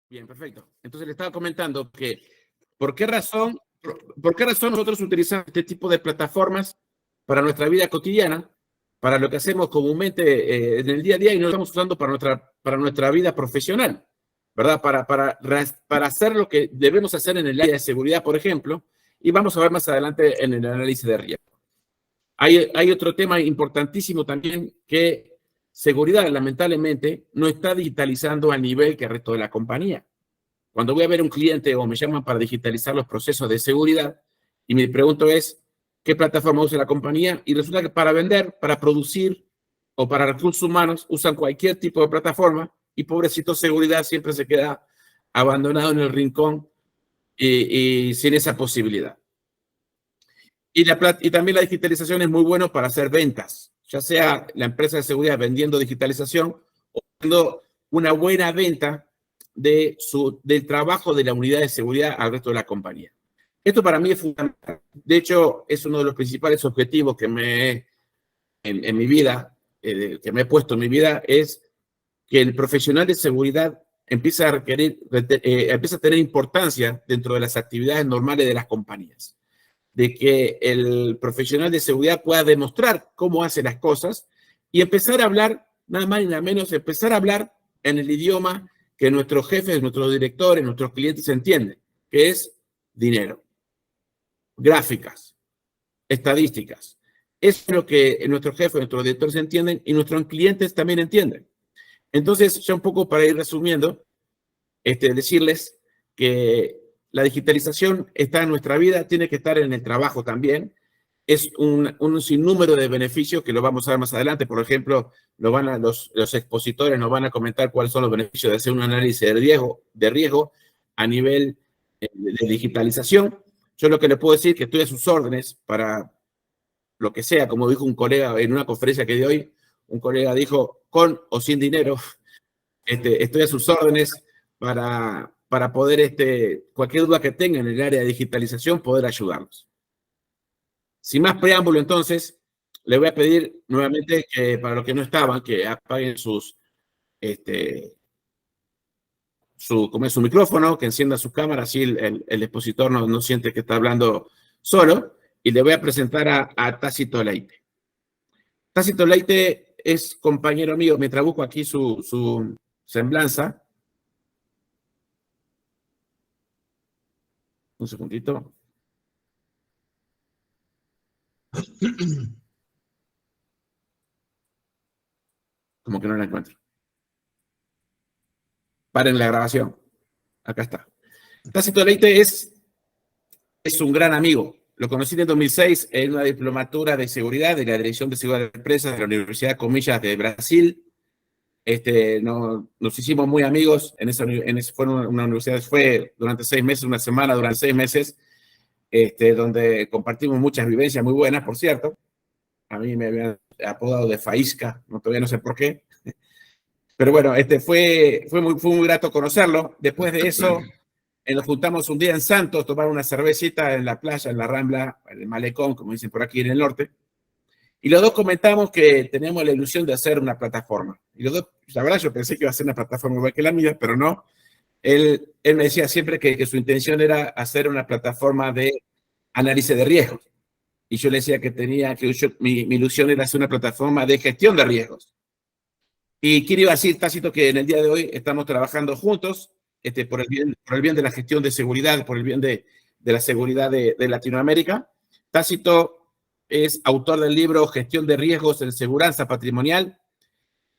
Bien, perfecto. Entonces le estaba comentando que por qué razón nosotros utilizamos este tipo de plataformas para nuestra vida cotidiana, para lo que hacemos comúnmente en el día a día y no lo estamos usando para nuestra vida profesional, ¿verdad? Para hacer lo que debemos hacer en el área de seguridad, por ejemplo, y vamos a ver más adelante en el análisis de riesgo. Hay otro tema importantísimo también que seguridad, lamentablemente, no está digitalizando al nivel que el resto de la compañía. Cuando voy a ver a un cliente o me llaman para digitalizar los procesos de seguridad y mi pregunto es, ¿qué plataforma usa la compañía? Y resulta que para vender, para producir o para recursos humanos usan cualquier tipo de plataforma y pobrecito seguridad siempre se queda abandonado en el rincón y sin esa posibilidad. Y también la digitalización es muy bueno para hacer ventas, ya sea la empresa de seguridad vendiendo digitalización o haciendo una buena venta del trabajo de la unidad de seguridad al resto de la compañía. Esto para mí es fundamental. De hecho, es uno de los principales objetivos que en mi vida, que me he puesto en mi vida, es que el profesional de seguridad empieza a tener importancia dentro de las actividades normales de las compañías, de que el profesional de seguridad pueda demostrar cómo hace las cosas y empezar a hablar, nada más y nada menos, empezar a hablar en el idioma que nuestros jefes, nuestros directores, nuestros clientes entienden, que es dinero, gráficas, estadísticas. Eso es lo que nuestros jefes, nuestros directores entienden y nuestros clientes también entienden. Entonces, ya un poco para ir resumiendo, decirles que la digitalización está en nuestra vida, tiene que estar en el trabajo también. Es un sinnúmero de beneficios que lo vamos a ver más adelante. Por ejemplo, los expositores nos van a comentar cuáles son los beneficios de hacer un análisis de riesgo a nivel de digitalización. Yo lo que le puedo decir es que estoy a sus órdenes para lo que sea, como dijo un colega en una conferencia que di hoy, un colega dijo, con o sin dinero, estoy a sus órdenes para poder, cualquier duda que tengan en el área de digitalización, poder ayudarlos. Sin más preámbulo, entonces, le voy a pedir nuevamente que para los que no estaban, que apaguen su micrófono, que encienda su cámara, así el expositor no siente que está hablando solo, y le voy a presentar a Tácito Leite. Tácito Leite es compañero mío, me trabuco aquí su semblanza. Un segundito. Como que no la encuentro. Paren la grabación. Acá está. Tácito Leite es un gran amigo. Lo conocí en el 2006 en una diplomatura de seguridad de la Dirección de Seguridad de Empresas de la Universidad Comillas de Brasil. Nos hicimos muy amigos. Fue una universidad, fue durante 6 meses, una semana durante 6 meses, donde compartimos muchas vivencias muy buenas, por cierto. A mí me habían apodado de Faísca, todavía no sé por qué. Pero bueno, fue muy grato conocerlo. Después de eso, nos juntamos un día en Santos, tomar una cervecita en la playa, en la Rambla, en el Malecón, como dicen por aquí en el norte. Y los dos comentamos que teníamos la ilusión de hacer una plataforma. Y los dos, la verdad, yo pensé que iba a ser una plataforma igual que la mía, pero no. Él me decía siempre que su intención era hacer una plataforma de análisis de riesgos. Y yo le decía que mi ilusión era hacer una plataforma de gestión de riesgos. Y quiero decir, Tácito, que en el día de hoy estamos trabajando juntos por el bien de la gestión de seguridad, por el bien de la seguridad de Latinoamérica. Tácito es autor del libro Gestión de Riesgos en Seguridad Patrimonial,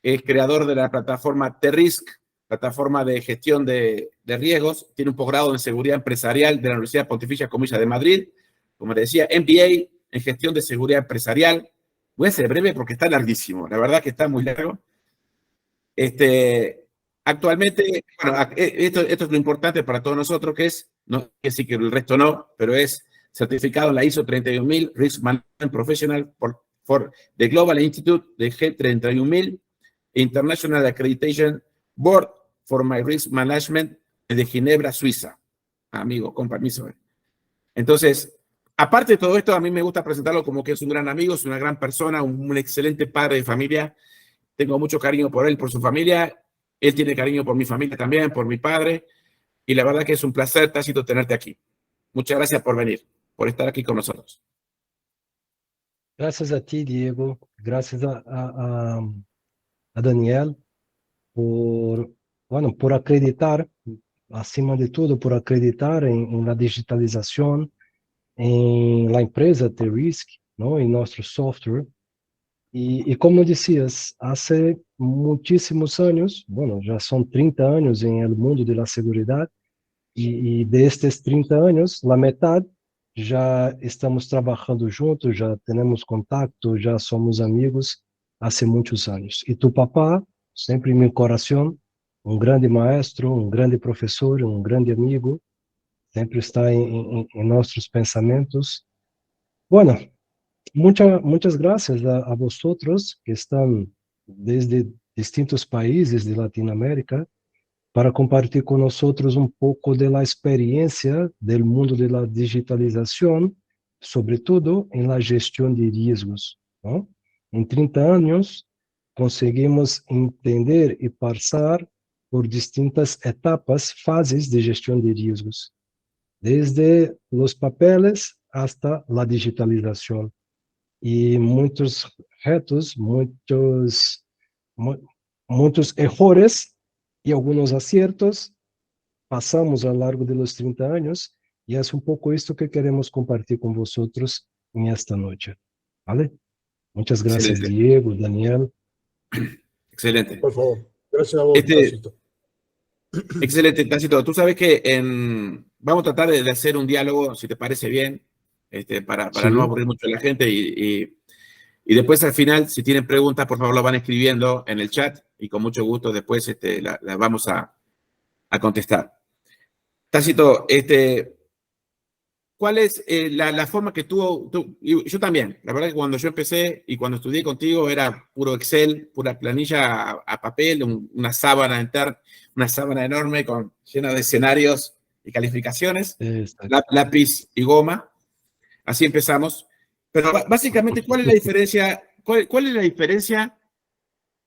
es creador de la plataforma T-Risk, plataforma de gestión de riesgos, tiene un posgrado en seguridad empresarial de la Universidad Pontificia Comillas de Madrid, como le decía, MBA en gestión de seguridad empresarial. Voy a ser breve porque está larguísimo, la verdad que está muy largo. Actualmente, bueno, esto es lo importante para todos nosotros, que es, no que sí que el resto no, pero es certificado en la ISO 31000 Risk Management Professional for the Global Institute de G31000 International Accreditation Board for My Risk Management de Ginebra, Suiza. Amigo, con permiso. Entonces, aparte de todo esto, a mí me gusta presentarlo como que es un gran amigo, es una gran persona, un excelente padre de familia. Tengo mucho cariño por él, por su familia, Él tiene cariño por mi familia también, por mi padre, y la verdad que es un placer, Tácito, tenerte aquí. Muchas gracias por venir, por estar aquí con nosotros. Gracias a ti, Diego. Gracias a Daniel por, bueno, por acreditar, acima de todo, por acreditar en la digitalización, en la empresa T-Risk, ¿no? En nuestro software. Y como decías, hace muchísimos años, bueno, ya son 30 años en el mundo de la seguridad, y de estos 30 años, la mitad já estamos trabalhando juntos, já temos contato, já somos amigos há muitos anos. E tu papá, sempre em meu coração, um grande maestro, um grande professor, um grande amigo, sempre está em nossos pensamentos. Bueno, muitas graças a vosotros que estão desde distintos países de Latinoamérica para compartir com nós um pouco da experiência do mundo da digitalização, sobretudo em la gestão de riscos. ¿No? Em 30 anos, conseguimos entender e passar por distintas etapas, fases de gestão de riscos, desde os papeles hasta a digitalização. E muitos retos, muitos erros e alguns acertos passamos ao largo de los 30 anos, e é um pouco isto que queremos compartilhar com vocês esta noite. ¿Vale? Muchas gracias, Excelente. Diego, Daniel. Excelente. Por favor. Gracias a vos, Tácito. Excelente, Tácito. Tú sabes que vamos a tratar de hacer un diálogo, si te parece bien, para Sí. no aburrir mucho a la gente. Y después, al final, si tienen preguntas, por favor, lo van escribiendo en el chat y con mucho gusto después las vamos a contestar. Tácito, ¿cuál es la forma que tú, y yo también, la verdad que cuando yo empecé y cuando estudié contigo era puro Excel, pura planilla a papel, una sábana enorme llena de escenarios y calificaciones, lápiz y goma, así empezamos. Pero básicamente, ¿cuál es la diferencia? ¿Cuál es la diferencia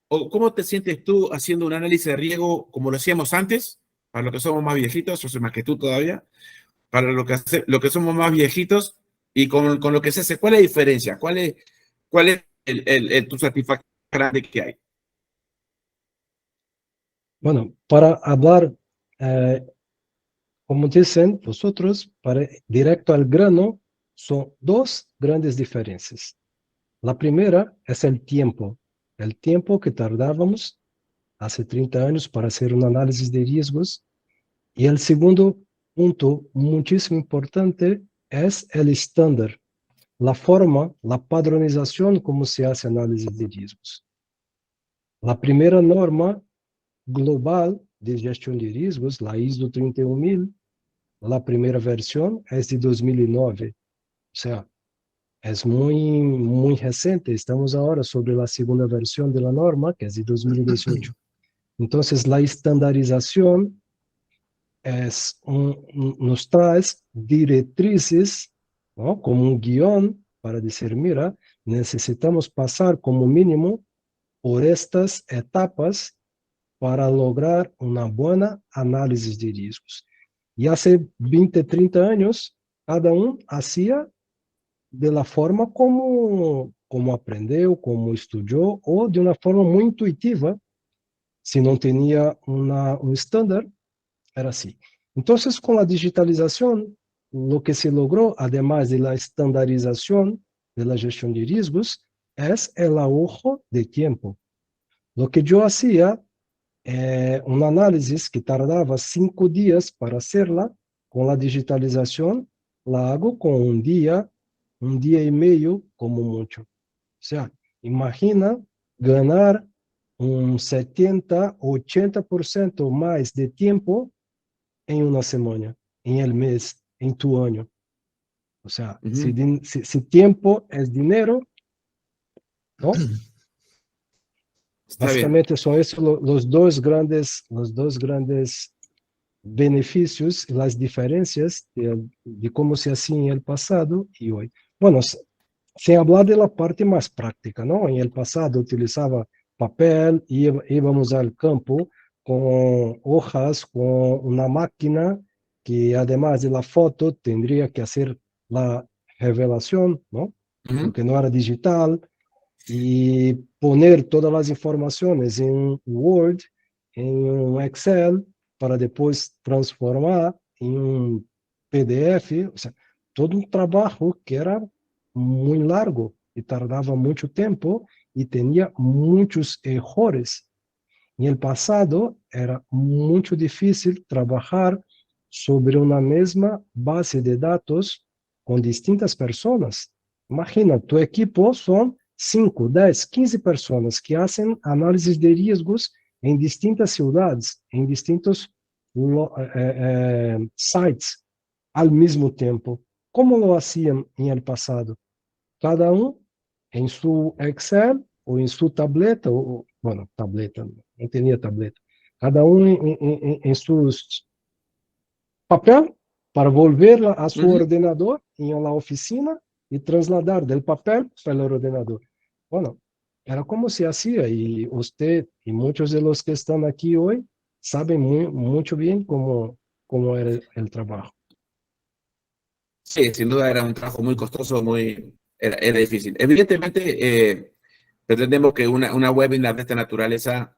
o cómo te sientes tú haciendo un análisis de riesgo como lo hacíamos antes, para los que somos más viejitos, yo soy más que tú todavía, para lo que somos más viejitos y con lo que se hace? ¿Cuál es la diferencia? ¿Cuál es tu satisfacción grande que hay? Bueno, para hablar, como dicen vosotros, para directo al grano, son dos grandes diferencias. La primera es el tiempo que tardábamos hace 30 años para hacer un análisis de riesgos. Y el segundo punto muchísimo importante es el estándar, la forma, la padronización como se hace análisis de riesgos. La primera norma global de gestión de riesgos, la ISO 31000, la primera versión es de 2009. O sea, es muy reciente. Estamos ahora sobre la segunda versión de la norma, que es de 2018. Entonces, la estandarización nos trae directrices, ¿no? Como un guión para decir, mira, necesitamos pasar como mínimo por estas etapas para lograr una buena análisis de riesgos. Y hace 20, 30 años, cada uno hacía de la forma como aprendeu, como estudou, ou de uma forma muito intuitiva. Se não tinha um estándar, era assim. Então, com a digitalização, o que se logrou, además de la estandarização de la gestão de riscos, é o ahorro de tempo. O que eu hacía, uma análise que tardava 5 dias para hacerla, com a digitalização, la hago com um dia e meio como muito. O sea, imagina ganhar 70, 80% mais de tempo em uma semana, em el mês, em tu ano. O sea, se tempo é dinheiro, ¿no? Básicamente são esses os dois grandes benefícios e as diferenças de como se hacía em el passado e hoje. Bueno, sem falar da parte mais prática, ¿no? Em el passado utilizava papel, íbamos ao campo con hojas, con una máquina que además de la foto tendría que hacer la revelación, ¿no? Porque no era digital, y poner todas las informaciones en Word, en un Excel, para después transformar en un PDF, o sea, todo un trabajo que era muy largo y tardaba mucho tiempo y tenía muchos errores. En el pasado era muito difícil trabalhar sobre uma mesma base de dados com distintas pessoas. Imagina, tu equipo são 5, 10, 15 pessoas que fazem análises de riscos em distintas cidades, em distintos sites, ao mesmo tempo. Como lo hacían em el passado? Cada em seu Excel ou em sua tableta, ou, bueno, tableta, não tinha tableta, cada em seus papel para volver a seu ordenador em la oficina e trasladar del papel para o ordenador. Bueno, era como se hacía e você e muitos de los que estão aqui hoje sabem muito bem como era o trabalho. Sí, sin duda era un trabajo muy costoso, era difícil. Evidentemente, pretendemos que una webinar de esta naturaleza,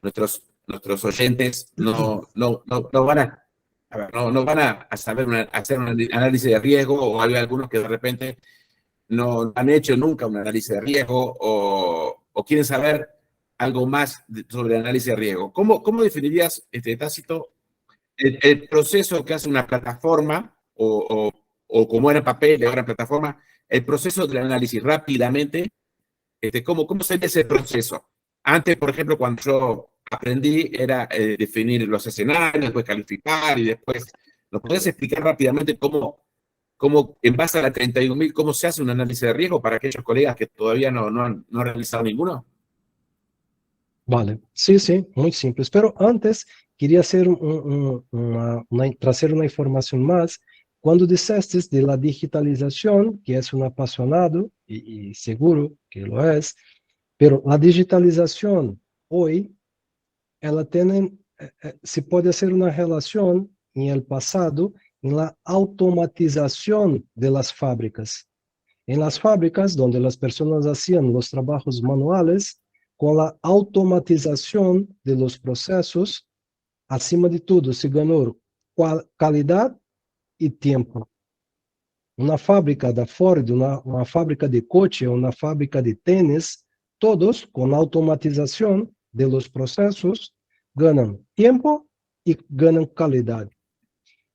nuestros oyentes no van no van a saber hacer un análisis de riesgo, o hay algunos que de repente no han hecho nunca un análisis de riesgo o quieren saber algo más sobre el análisis de riesgo. ¿Cómo definirías, Tácito, el proceso que hace una plataforma o como era en papel y ahora en plataforma, el proceso del análisis rápidamente? ¿Cómo sería ese proceso? Antes, por ejemplo, cuando yo aprendí, era definir los escenarios, después calificar y después... ¿Nos podés explicar rápidamente cómo en base a la 31.000, cómo se hace un análisis de riesgo para aquellos colegas que todavía no han realizado ninguno? Vale, sí, muy simples. Pero antes quería hacer traer una información más. Cuando disseste de la digitalización, que es un apasionado, y seguro que lo es, pero la digitalización hoy, ela tiene, se puede hacer una relación en el pasado en la automatización de las fábricas. En las fábricas, donde las personas hacían los trabajos manuales, com a automatização de los processos, acima de tudo, se ganhou qualidade e tempo. Uma fábrica da Ford, uma fábrica de coche, uma fábrica de tênis, todos com automatização de los processos, ganham tempo e ganham qualidade.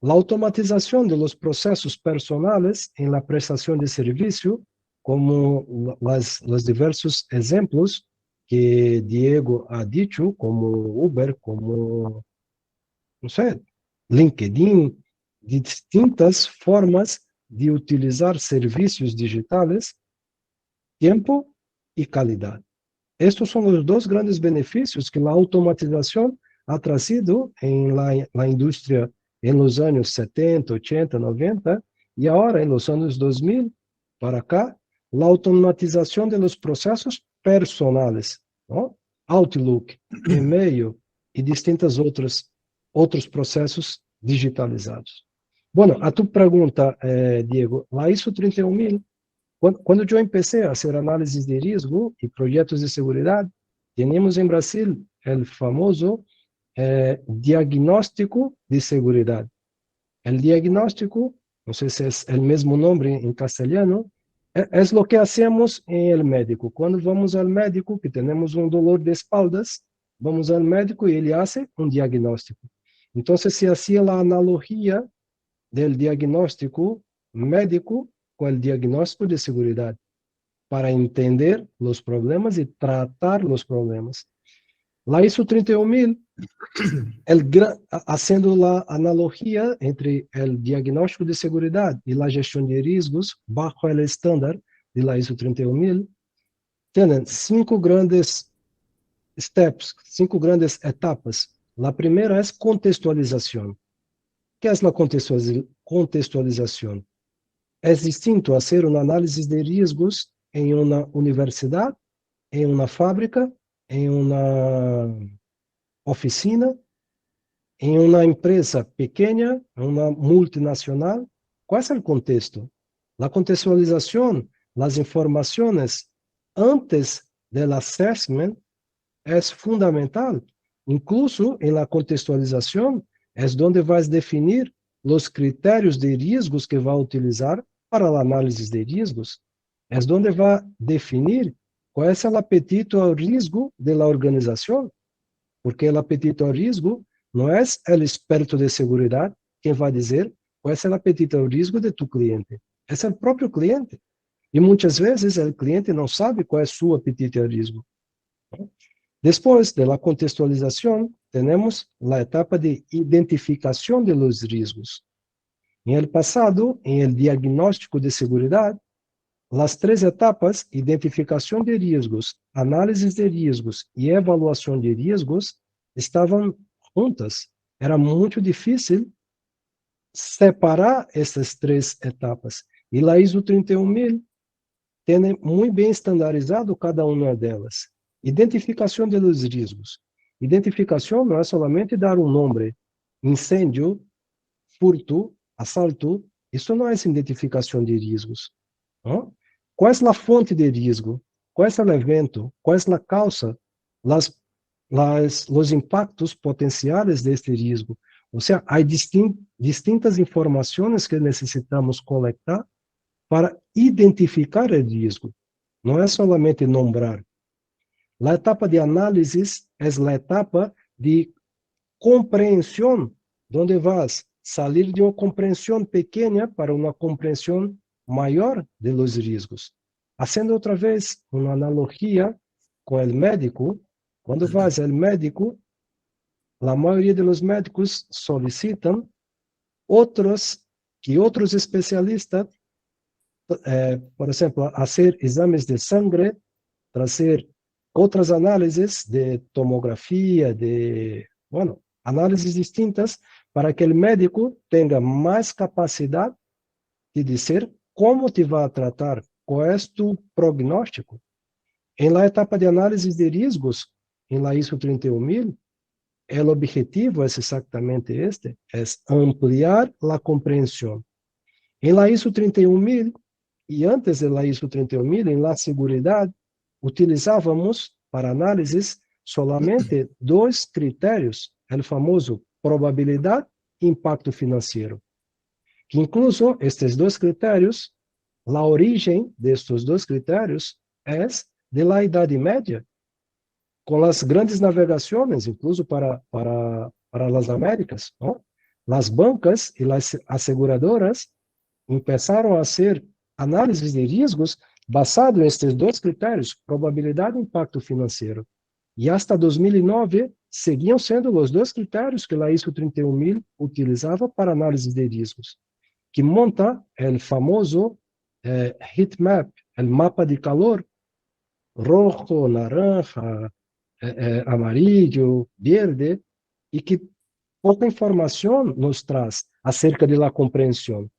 A automatização de los processos personales em la prestação de serviço, como os diversos exemplos que Diego ha dicho, como Uber, como, no sé, LinkedIn, distintas formas de utilizar servicios digitales, tiempo y calidad. Estos son los dos grandes beneficios que la automatización ha traído en la industria en los años 70, 80, 90, y ahora en los años 2000 para acá, la automatización de los procesos personales, ¿no? Outlook, e-mail y distintos otros procesos digitalizados. Bueno, a tu pregunta, Diego, la ISO 31000, cuando yo empecé a hacer análisis de riesgo y proyectos de seguridad, teníamos en Brasil el famoso diagnóstico de seguridad. El diagnóstico, no sé si es el mismo nombre en castellano, es lo que hacemos en el médico. Cuando vamos al médico, que tenemos un dolor de espaldas, vamos al médico y él hace un diagnóstico. Entonces se hacía la analogía del diagnóstico médico con el diagnóstico de seguridad para entender los problemas y tratar los problemas. La ISO 31000, haciendo la analogía entre el diagnóstico de seguridad y la gestión de riesgos bajo el estándar de la ISO 31000, tienen 5 grandes steps, 5 grandes etapas. La primera es contextualización. ¿Qué es la contextualización? Es distinto hacer un análisis de riesgos en una universidad, en una fábrica em uma oficina, em uma empresa pequeña, uma multinacional? ¿Cuál es el contexto? La contextualización, las informaciones antes del assessment es fundamental. Incluso en la contextualización es donde vas a definir los criterios de riesgos que va a utilizar para el análisis de riesgos. Es donde va a definir cuál es el apetito al riesgo de la organización, porque el apetito al riesgo no es el experto de seguridad quien va a decir cuál es el apetito al riesgo de tu cliente, es el propio cliente. Y muchas veces el cliente no sabe cuál es su apetito al riesgo. Después de la contextualización, tenemos la etapa de identificación de los riesgos. En el pasado, en el diagnóstico de seguridad, las tres etapas, identificación de riesgos, análisis de riesgos y evaluación de riesgos, estaban juntas. Era muy difícil separar estas tres etapas. Y la ISO 31000 tiene muy bien estandarizado cada una de ellas. Identificación de los riesgos. Identificación no es solamente dar un nombre. Incêndio, furto, assalto, isso não é identificação de riscos. ¿No? ¿Cuál es la fuente de riesgo? ¿Cuál es el evento? ¿Cuál es la causa? Los impactos potenciales de este riesgo. O sea, hay distintas informaciones que necesitamos colectar para identificar el riesgo. No es solamente nombrar. La etapa de análisis es la etapa de comprensión, donde vas a salir de una comprensión pequeña para una comprensión mayor de los riesgos. Haciendo otra vez una analogía con el médico, cuando vas al médico, la mayoría de los médicos solicitan otros especialistas, por ejemplo, hacer exames de sangre, hacer otras análisis de tomografía, análisis distintas, para que el médico tenga más capacidad de decir cómo te va a tratar, cuál es tu prognóstico. En la etapa de análisis de riesgos, en la ISO 31000, el objetivo es exactamente este, es ampliar la comprensión. En la ISO 31000 y antes de la ISO 31000, en la seguridad, utilizábamos para análisis solamente dos criterios, el famoso probabilidad e impacto financiero. Que incluso estes dos criterios, la origen de estos dos criterios es de la Idade Media, con las grandes navegaciones, incluso para las Américas, ¿no? Las bancas y las aseguradoras empezaron a hacer análisis de riesgos basado en estos dos criterios, probabilidad e impacto financeiro. E hasta 2009, seguiam sendo os dois critérios que a ISO 31000 utilizava para análise de riscos, que monta o famoso heat map, o mapa de calor, rojo, naranja, amarillo, verde, e que pouca informação nos traz acerca da compreensão.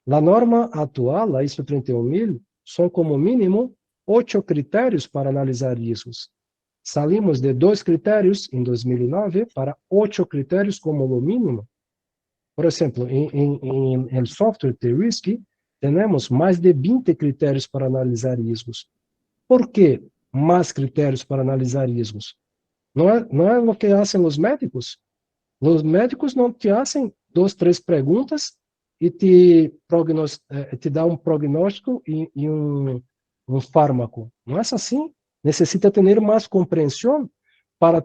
A norma atual, a ISO 31000, são como mínimo 8 critérios para analisar riscos. Salimos de 2 critérios em 2009 para 8 critérios como o mínimo. Por exemplo, em software de risk, temos mais de 20 critérios para analisar riscos. Por que mais critérios para analisar riscos? Não é o que fazem os médicos. Os médicos não te fazem 2, 3 perguntas e te dá um prognóstico e um fármaco. Não é assim. Necessita ter mais compreensão para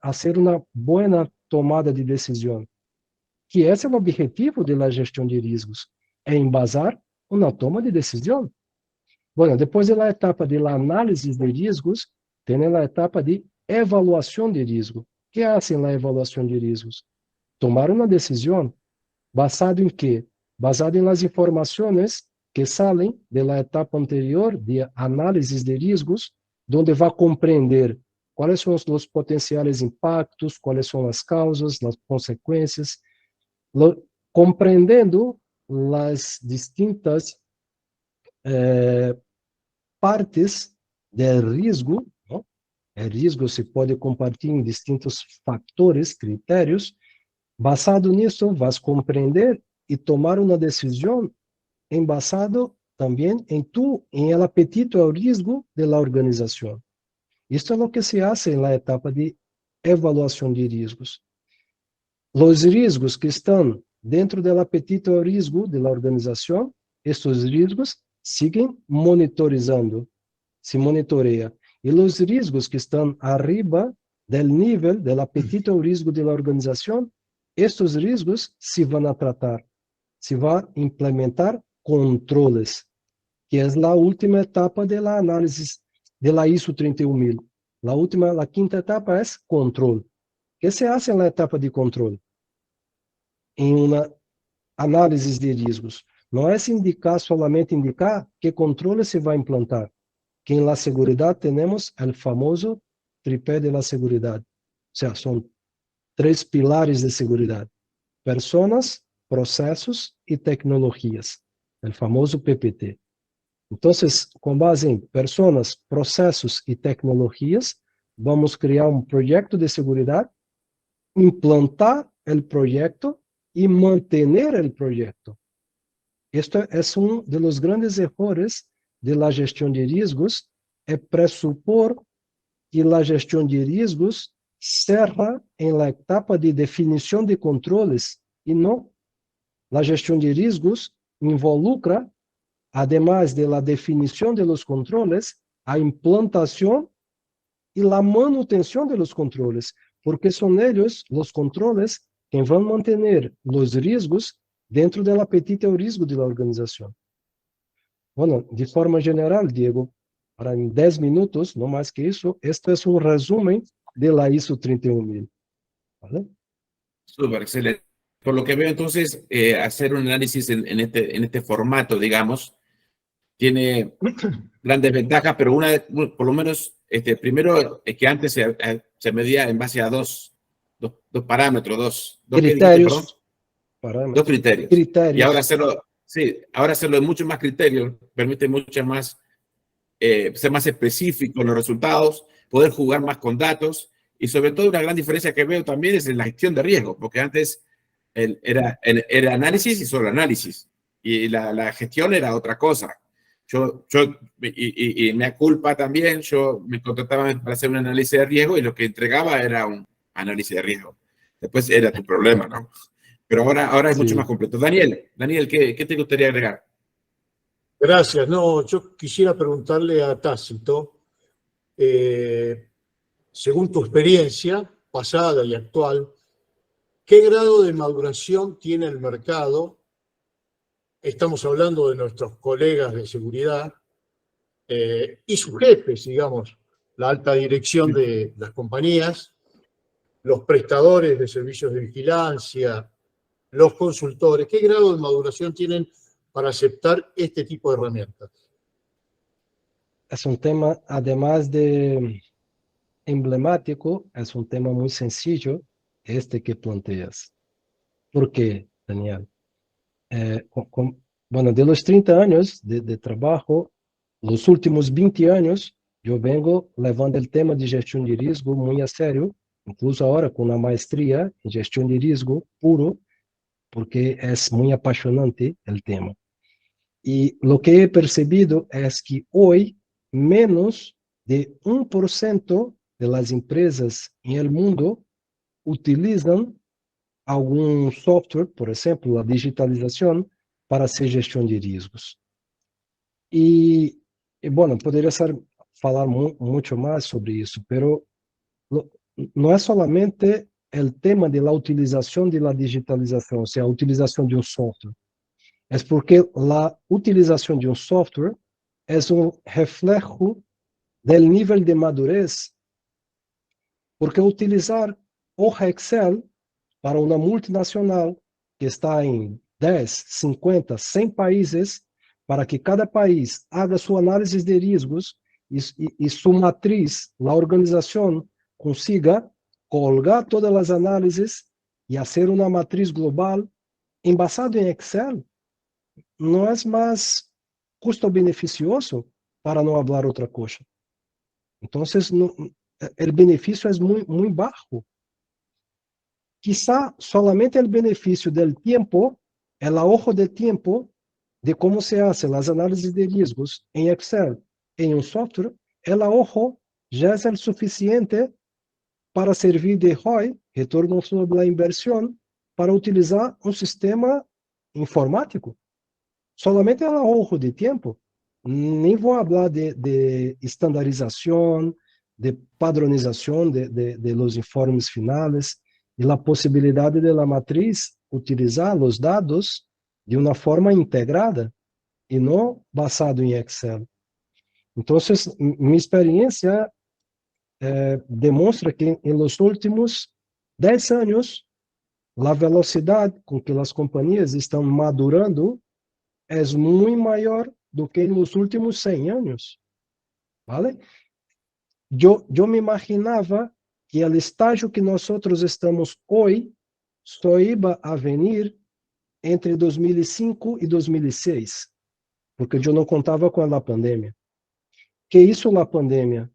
fazer uma boa tomada de decisão. Que esse é o objetivo da gestão de riscos, é embasar uma toma de decisão. Bueno, depois da etapa de análise de riscos, tem a etapa de avaliação de risco. O que fazem a avaliação de riscos? Tomar uma decisão basado em quê? Basado em las informações que saem da etapa anterior de análise de riscos, onde vai compreender quais são os potenciais impactos, quais são as causas, as consequências, compreendendo as distintas partes do risco, ¿no? El riesgo se pode compartir em distintos fatores, critérios. Basado nisso, vas compreender e tomar uma decisão embasado também em el apetito ao risco de la organização. Isto é o que se hace na etapa de avaliação de riscos. Os riscos que estão dentro do apetito ao risco de la organização, estes riscos siguen monitorizando, se monitoreia. E os riscos que estão arriba do nível do apetito ao risco de la organização, estes riscos se vão a tratar, se vão a implementar controles, que é a última etapa da análise de la ISO 31000. A quinta etapa é controle. O que se hace na etapa de controle? Em uma análise de riscos. Não é solamente indicar que controle se vai implantar. Que em la seguridade temos o famoso tripé de la seguridade. Ou seja, são 3 pilares de seguridade: personas, processos e tecnologias. O famoso PPT. Então, com base em personas, processos e tecnologias, vamos criar um projeto de seguridade, implantar o projeto e manter o projeto. Este é dos grandes erros de la gestão de riscos, é pressupor que a gestão de riscos cerra em la etapa de definição de controles e não. A gestão de riscos involucra, además de la definição de los controles, a implantação e la manutenção de los controles, porque são eles, os controles, quem vão manter os riscos dentro do apetite ao risco da organização. Bueno, de forma geral, Diego, para em 10 minutos, não mais que isso, este é um resumo de la ISO 31000. ¿Vale? Súper, excelente. Por lo que veo, entonces, hacer un análisis en este formato, digamos, tiene grandes ventajas, pero por lo menos, primero, es que antes se medía en base a dos parámetros, criterios. Dos criterios. Y ahora hacerlo en muchos más criterios permite mucho más, ser más específico en los resultados, poder jugar más con datos, y sobre todo una gran diferencia que veo también es en la gestión de riesgo, porque antes era análisis y solo análisis, y la gestión era otra cosa. Y me culpa también, yo me contrataba para hacer un análisis de riesgo y lo que entregaba era un análisis de riesgo. Después era tu problema, ¿no? Pero ahora es mucho más completo. Daniel, ¿qué te gustaría agregar? Gracias. No, yo quisiera preguntarle a Tácito, según tu experiencia pasada y actual, ¿qué grado de maduración tiene el mercado? Estamos hablando de nuestros colegas de seguridad y sus jefes, digamos, la alta dirección de las compañías, los prestadores de servicios de vigilancia, los consultores. ¿Qué grado de maduración tienen para aceptar este tipo de herramientas? Es un tema, además de emblemático, es un tema muy sencillo, este que planteas. ¿Por qué, Daniel? Bueno, de los 30 años de trabajo, los últimos 20 años, yo vengo levando el tema de gestión de riesgo muy a serio, incluso ahora con una maestría en gestión de riesgo puro, porque es muy apasionante el tema. Y lo que he percibido es que hoy menos de 1% de las empresas en el mundo utilizan algum software, por exemplo, a digitalização, para hacer gestão de riscos. E bueno, poderia falar muito mais sobre isso, pero não é solamente o tema de la utilização de la digitalização, ou seja, a utilização de um software. É porque a utilização de um software é um reflexo do nível de madurez, porque utilizar o Excel para uma multinacional que está em 10, 50, 100 países, para que cada país haga sua análise de riscos e sua matriz, a organização, consiga colgar todas as análises e fazer uma matriz global embasado em Excel, não é mais custo-beneficioso, para não falar outra coisa. Então, el beneficio es muy bajo. Quizá solamente el beneficio del tiempo, el ahorro de tiempo, de cómo se hacen las análisis de riesgos en Excel, en un software, el ahorro ya es el suficiente para servir de ROI, retorno sobre la inversión, para utilizar un sistema informático. Solamente el ahorro de tiempo. Ni voy a hablar de estandarización, de padronización de los informes finales, y la posibilidad de la matriz utilizar los datos de una forma integrada y no basado en Excel. Entonces, mi experiencia demuestra que en los últimos 10 años, la velocidad con que las compañías están madurando es muy mayor do que en los últimos 100 años. ¿Vale? Yo me imaginaba que el estágio que nosotros estamos hoy só iba a venir entre 2005 y 2006, porque yo no contaba con la pandemia. ¿Qué hizo la pandemia?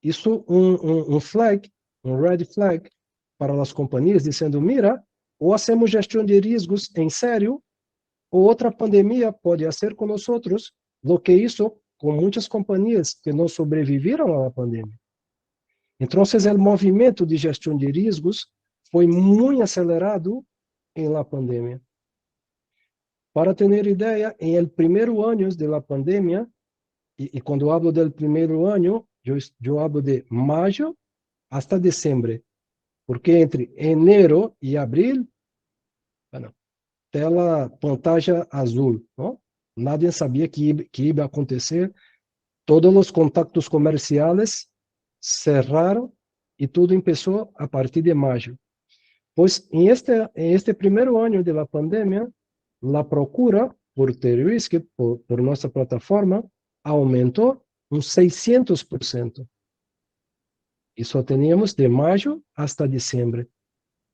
Hizo un flag, un red flag para las compañías, diciendo, mira, o hacemos gestión de riesgos en serio, o otra pandemia pode hacer con nosotros lo que hizo con muchas compañías que no sobrevivieron a la pandemia. Entonces, el movimiento de gestión de riesgos foi muy acelerado en la pandemia. Para tener idea, en el primer año de la pandemia, y cuando hablo del primer año, yo hablo de mayo hasta diciembre, porque entre enero y abril, bueno, tela, pantalla azul, ¿no? Nadie sabía que iba a acontecer. Todos los contactos comerciales cerraron y todo empezó a partir de mayo. Pues en este primer año de la pandemia, la procura por T-Risk, por nuestra plataforma, aumentó un 600%. Y só teníamos de mayo hasta diciembre.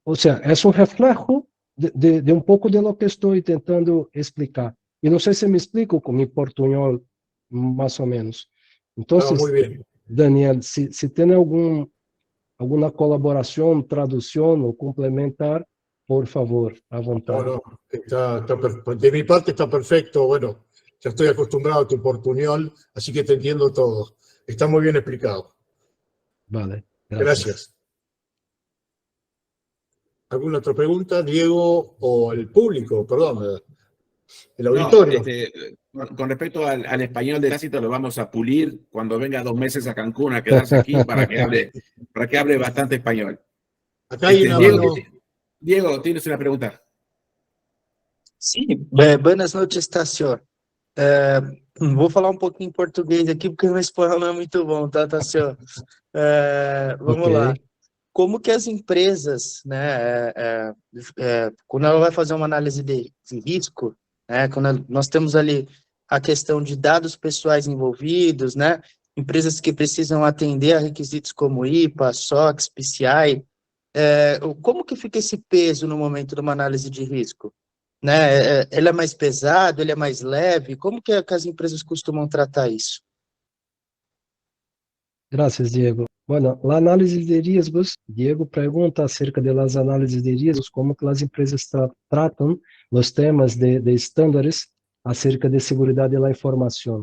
O sea, es un reflejo de un poco de lo que estoy intentando explicar. Y no sé si me explico con mi portuñol, más o menos. Estaba Entonces, muy bien. Daniel, si tiene alguna colaboración, traducción o complementar, por favor, a vontade. No, de mi parte está perfecto. Bueno, ya estoy acostumbrado a tu portuñol, así que te entiendo todo. Está muy bien explicado. Vale, gracias. Gracias. ¿Alguna otra pregunta, Diego, o el público, perdón, el auditorio? Con respecto al español de Tácito, lo vamos a pulir cuando venga 2 meses a Cancún a quedarse aquí para que hable bastante español. Acá hay una mano. Diego, tienes una pregunta. Sim, buenas noites, Tassio. Vou falar um pouquinho em português aqui, porque meu espanhol não é muito bom, tá, Tassio? Vamos lá. Como que as empresas, né, quando ela vai fazer uma análise de risco, né, quando nós temos ali a questão de dados pessoais envolvidos, né, empresas que precisam atender a requisitos como IPA, SOX, PCI, como que fica esse peso no momento de uma análise de risco? Né? Ele é mais pesado, ele é mais leve? Como que as empresas costumam tratar isso? Gracias, Diego. Bueno, la análisis de riesgos, Diego pregunta acerca de las análisis de riesgos, como que las empresas tratan los temas de estándares acerca de seguridad de la información,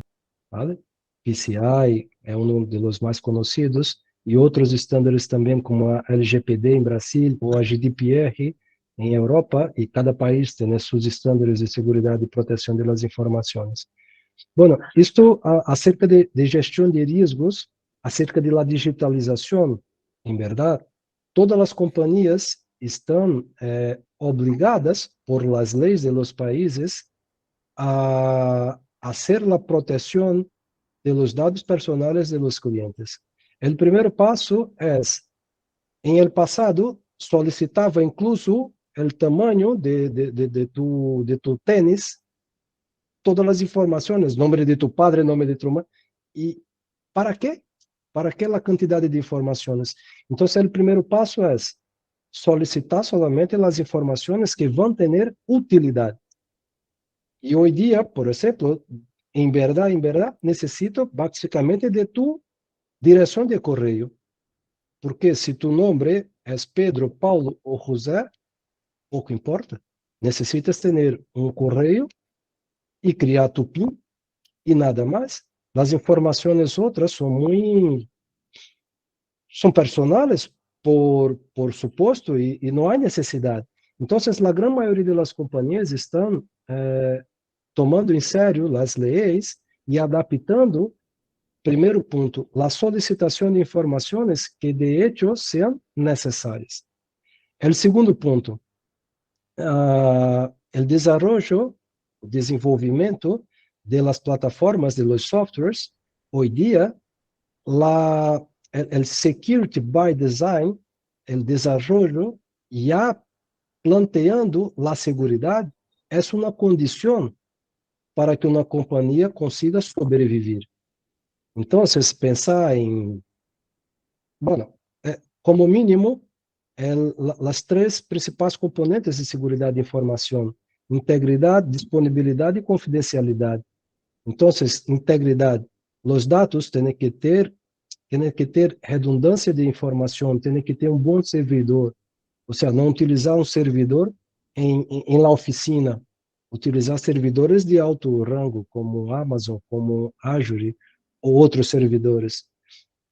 ¿vale? PCI es uno de los más conocidos, y otros estándares también como a LGPD en Brasil o a GDPR en Europa, y cada país tiene sus estándares de seguridad y protección de las informaciones. Bueno, esto acerca de gestión de riesgos, acerca de la digitalización, en verdad, todas las compañías están obligadas por las leyes de los países a hacer la protección de los datos personales de los clientes. El primer paso es, en el pasado, solicitaba incluso el tamaño de tu tenis, todas las informaciones, nombre de tu padre, nombre de tu madre. ¿Y para qué? ¿Para qué la cantidad de informaciones? Entonces, el primer paso es solicitar solamente las informaciones que van a tener utilidad. Y hoy día, por ejemplo, en verdad, necesito básicamente de tu dirección de correo. Porque se tu nombre es Pedro, Paulo o José, poco importa. Necesitas tener un correo y crear tu PIN y nada más. Las informaciones otras son personales, por supuesto, y no hay necesidad. Entonces, la gran mayoría de las compañías están tomando en serio las leyes y adaptando, primeiro ponto, la solicitación de informaciones que de hecho sean necesarias. El segundo punto, el desarrollo, desenvolvimento de las plataformas, de los softwares, hoy día, el security by design, el desarrollo, ya planteando la seguridad, es una condición para que una compañía consiga sobrevivir. Entonces, pensar en, bueno, como mínimo, las tres principais componentes de seguridad de información: integridad, disponibilidad y confidencialidad. Entonces, integridad, los datos tienen que ter redundância de informação, tem que ter um bom servidor, ou seja, não utilizar um servidor em la oficina, utilizar servidores de alto rango, como Amazon, como Azure, ou outros servidores.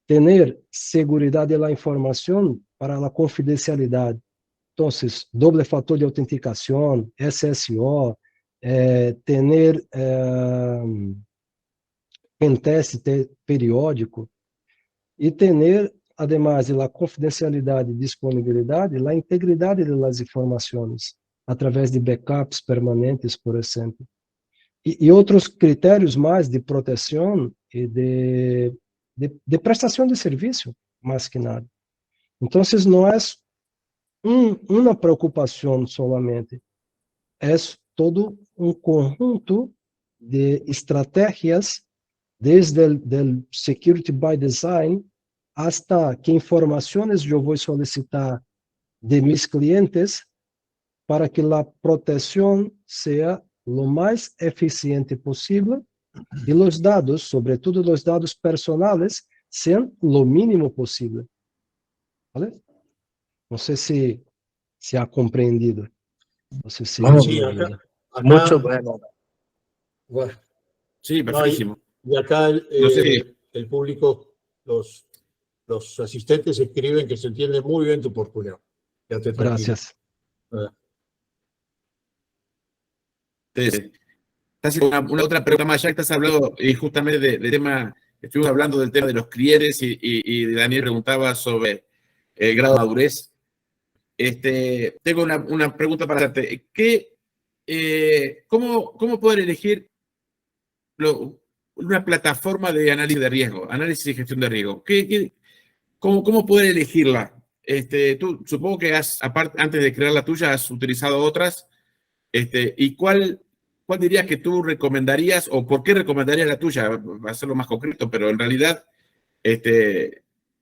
Tener seguridad de la información para la confidencialidad. Entonces, doble factor de autenticación, SSO, tener pentest periódico y tener, además de la confidencialidad y disponibilidad, la integridad de las informaciones a través de backups permanentes, por ejemplo. Y otros criterios más de protección y de prestación de servicio, más que nada. Entonces, no es una preocupación solamente, es todo un conjunto de estrategias, desde el security by design hasta qué informaciones yo voy a solicitar de mis clientes para que la protección sea lo más eficiente posible y los datos, sobre todo los datos personales, sean lo mínimo posible. ¿Vale? No sé si ha comprendido. No sé si Vamos, Sí, mucho bueno. bueno, Sí, no hay- perfectísimo. y acá No sé. el público, los asistentes escriben que se entiende muy bien tu portuñol. Quédate tranquilo. Gracias. Entonces, está haciendo una otra pregunta más, ya que estás hablando justamente del tema, estuvimos hablando del tema de los clientes y Daniel preguntaba sobre el grado de madurez. Tengo una pregunta para hacerte. ¿Cómo poder elegir una plataforma de análisis de riesgo, análisis y gestión de riesgo? ¿Cómo poder elegirla? Tú supongo que aparte, antes de crear la tuya, has utilizado otras. ¿Y cuál dirías que tú recomendarías o por qué recomendarías la tuya? Va a ser lo más concreto, pero en realidad,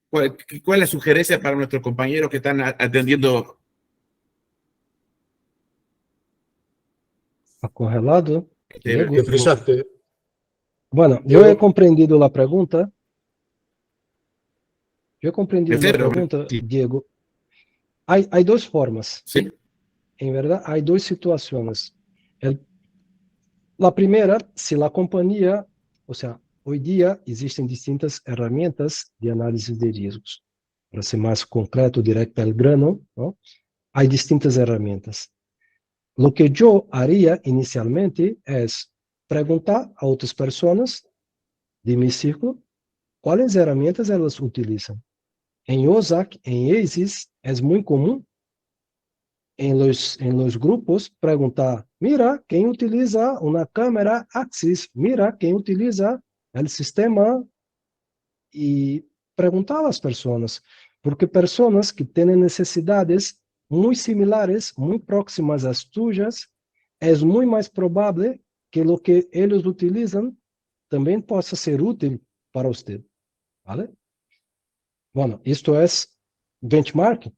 ¿cuál es la sugerencia para nuestros compañeros que están atendiendo? Acorrelado, Diego. Te frisaste. Bueno, yo he comprendido la pregunta. Yo he comprendido la pregunta, Sí. Diego. Hay dos formas. Sí. En verdad, hay dos situaciones. La primera, si la compañía, o sea, hoy día existen distintas herramientas de análisis de riesgos. Para ser más concreto, directo al grano, ¿no? Hay distintas herramientas. Lo que yo haría inicialmente es preguntar a otras personas de mi círculo cuáles herramientas elas utilizam. En OSAC, en ASIS, es muy común en los grupos preguntar, mira, ¿quién utiliza una cámara Axis? Mira, ¿quién utiliza el sistema? Y preguntar a las personas, porque personas que tienen necesidades muy similares, muy próximas a las tuyas, es muy más probable que lo que ellos utilizan también possa ser útil para usted. ¿Vale? Bueno, esto es benchmarking,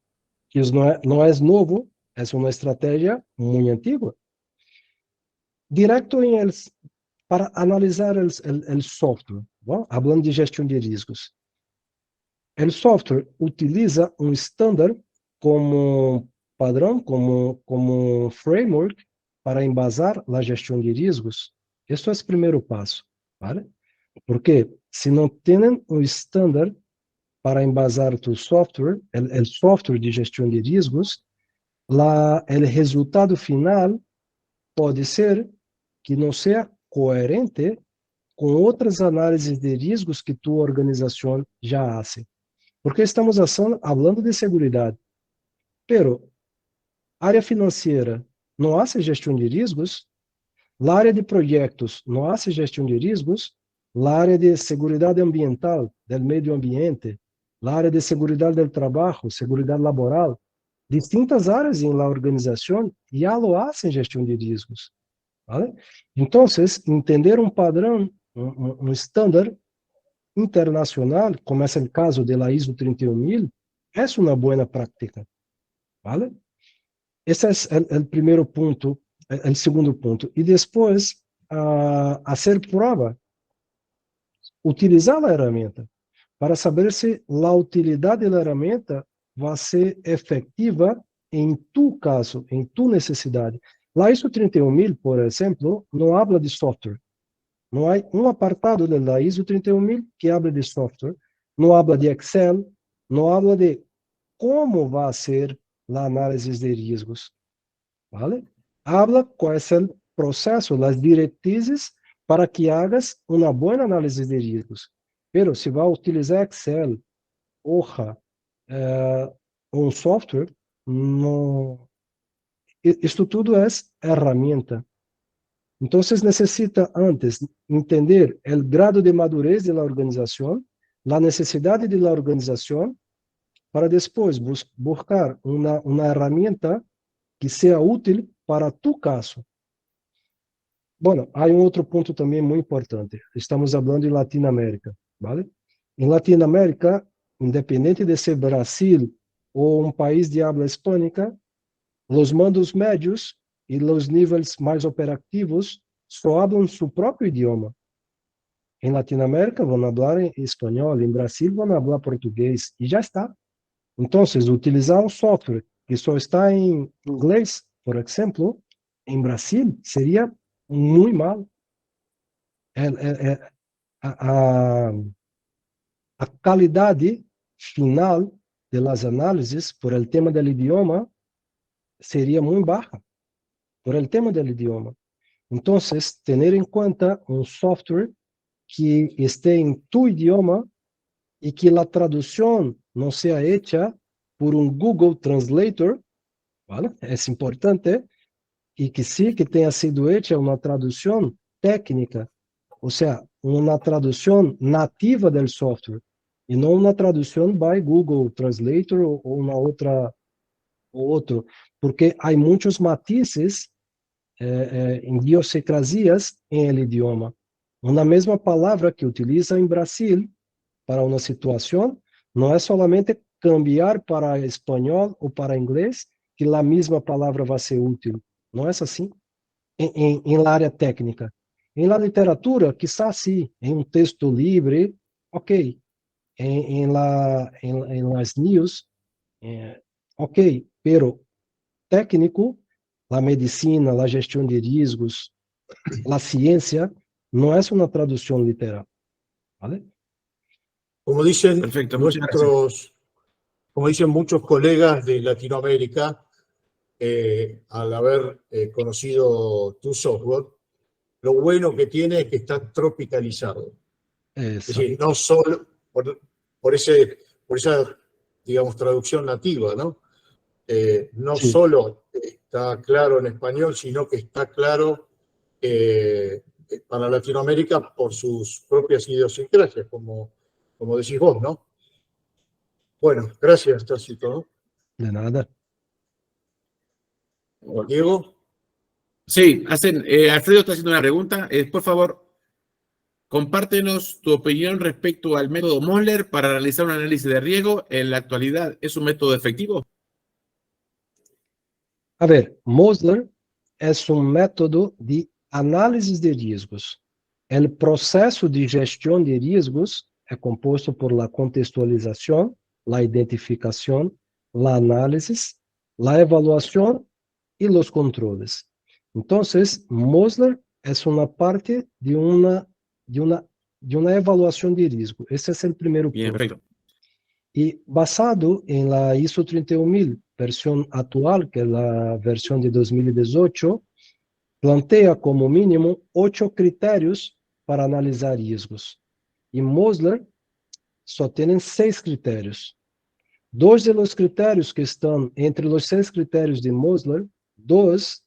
que no es nuevo, es una estrategia muy antigua. Directo para analisar el software, ¿no? Hablando de gestión de riesgos. El software utiliza un estándar como padrão, como framework para embasar a gestão de riscos. Este é o primeiro passo, ¿vale? Porque se não têm um estándar para embasar tu software, o software de gestão de riscos, o resultado final pode ser que não seja coerente com outras análises de riscos que tua organização já hace. Porque estamos falando de segurança. Pero, área financeira não hace gestão de riscos, a área de projetos não hace gestão de riscos, a área de segurança ambiental, do meio ambiente, a área de segurança do trabalho, segurança laboral, distintas áreas em la organização já lo hacen gestão de riscos. ¿Vale? Então, entender um padrão, um estándar internacional, como é o caso da ISO 31000, é uma boa prática. ¿Vale? Esse é o primeiro ponto, o segundo ponto. E depois, fazer prova, utilizar a ferramenta, para saber se a utilidade da ferramenta vai ser efetiva em tu caso, em tu necessidade. A ISO 31000, por exemplo, não habla de software. Não há um apartado da ISO 31000 que habla de software. Não habla de Excel. Não habla de como vai ser a análise de riscos. ¿Vale? Habla qual é o processo, as diretrizes para que hagas uma boa análise de riscos. Pero se vai utilizar Excel, hoja, um software, não. Isto tudo é ferramenta. Então, necessita antes entender o grado de madurez da organização, a necessidade da organização, para depois buscar uma ferramenta que seja útil para tu caso. Bom, há outro ponto também muito importante. Estamos falando de Latinoamérica, ¿vale? Em Latinoamérica, independente de ser Brasil ou um país de habla hispânica, os mandos médios e os níveis mais operativos só falam seu próprio idioma. Em Latinoamérica vão falar em espanhol, em Brasil vão falar português, e já está. Então, utilizar um software que só está em inglês, por exemplo, em Brasil, seria muito mal. A qualidade final das análises por el tema do idioma seria muito baixa, por el tema do idioma. Então, ter em conta um software que esteja em tu idioma e que a tradução não seja hecha por um Google Translator, ¿vale? É importante, e que sim, que tenha sido hecha uma tradução técnica, ou seja, uma tradução nativa do software, e não uma tradução by Google Translator ou uma outra, ou outro, porque há muitos matizes, idiosincrasias em el idioma. Uma mesma palavra que utiliza em Brasil para uma situação, não é solamente cambiar para espanhol ou para inglês, que a mesma palavra vai ser útil. Não é assim? Em área técnica. Em la literatura, quizás sim, em um texto livre, ok. Em las news, ok. Pero técnico, a medicina, a gestão de riscos, a ciência, não é uma tradução literal. ¿Vale? Como dicen Perfecto, muchas gracias. como dicen muchos colegas de Latinoamérica, al haber conocido tu software, lo bueno que tiene es que está tropicalizado. Es decir, no solo por esa, digamos, traducción nativa, ¿no? No Sí. solo está claro en español, sino que está claro para Latinoamérica por sus propias idiosincrasias, como decís vos, ¿no? Bueno, gracias, Tácito, ¿no? De nada. Diego. Sí, Alfredo está haciendo una pregunta. Por favor, compártenos tu opinión respecto al método Mosler para realizar un análisis de riesgo. En la actualidad, ¿es un método efectivo? A ver, Mosler é um método de análise de riscos. O processo de gestão de riscos é composto por la contextualización, la identificación, la análisis, la evaluación y los controles. Entonces, Mosler es una parte de una evaluación de riesgo. Ese es el primer Bien, punto. perfecto. Y basado en la ISO 31000, versión actual, que es la versión de 2018, plantea como mínimo 8 criterios para analizar riesgos. Y Mosler só tienen 6 criterios. 2 de los criterios que están entre los 6 criterios de Mosler, 2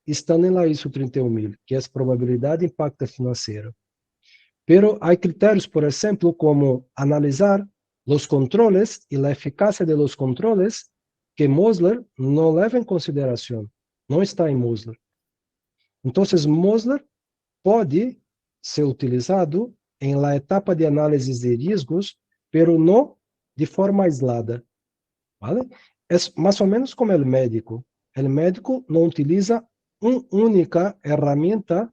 están en la ISO 31000, que es probabilidad de impacto financiero. Pero hay criterios, por ejemplo, como analizar los controles y la eficacia de los controles que Mosler no leva en consideración, no está en Mosler. Entonces, Mosler pode ser utilizado en la etapa de análisis de riesgos, pero no de forma aislada, ¿vale? Es más o menos como el médico. El médico no utiliza una única herramienta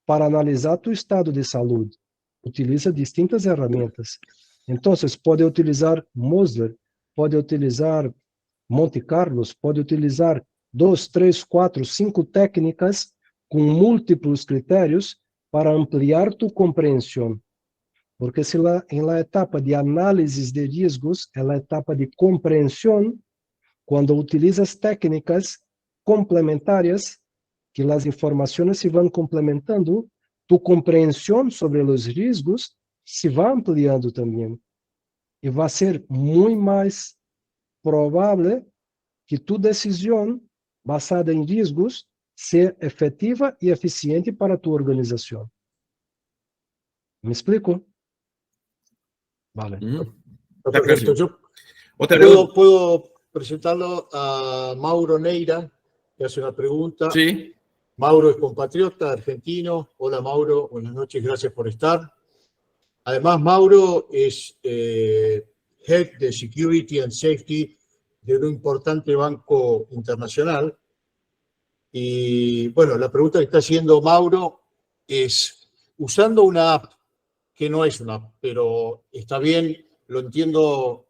para analisar tu estado de salud. Utiliza distintas herramientas. Entonces, pode utilizar Mosler, pode utilizar Monte Carlos, pode utilizar 2, 3, 4, 5 técnicas com múltiplos critérios para ampliar tu compreensão. Porque se em la etapa de análise de riscos, é a etapa de compreensão, quando utilizas técnicas complementares, que as informações se vão complementando, tu compreensão sobre os riscos se vai ampliando também. E vai ser muito mais provável que tu decisão, basada em riscos, seja efetiva e eficiente para tu organização. ¿Me explico? Vale. Está Perfecto. Yo Otra pregunta. puedo presentarlo a Mauro Neira, que hace una pregunta. Sí. Mauro es compatriota argentino. Hola Mauro, buenas noches, gracias por estar. Además, Mauro es Head de Security and Safety de un importante banco internacional. Y bueno, la pregunta que está haciendo Mauro es, usando una app, que no es una app, pero está bien, lo entiendo,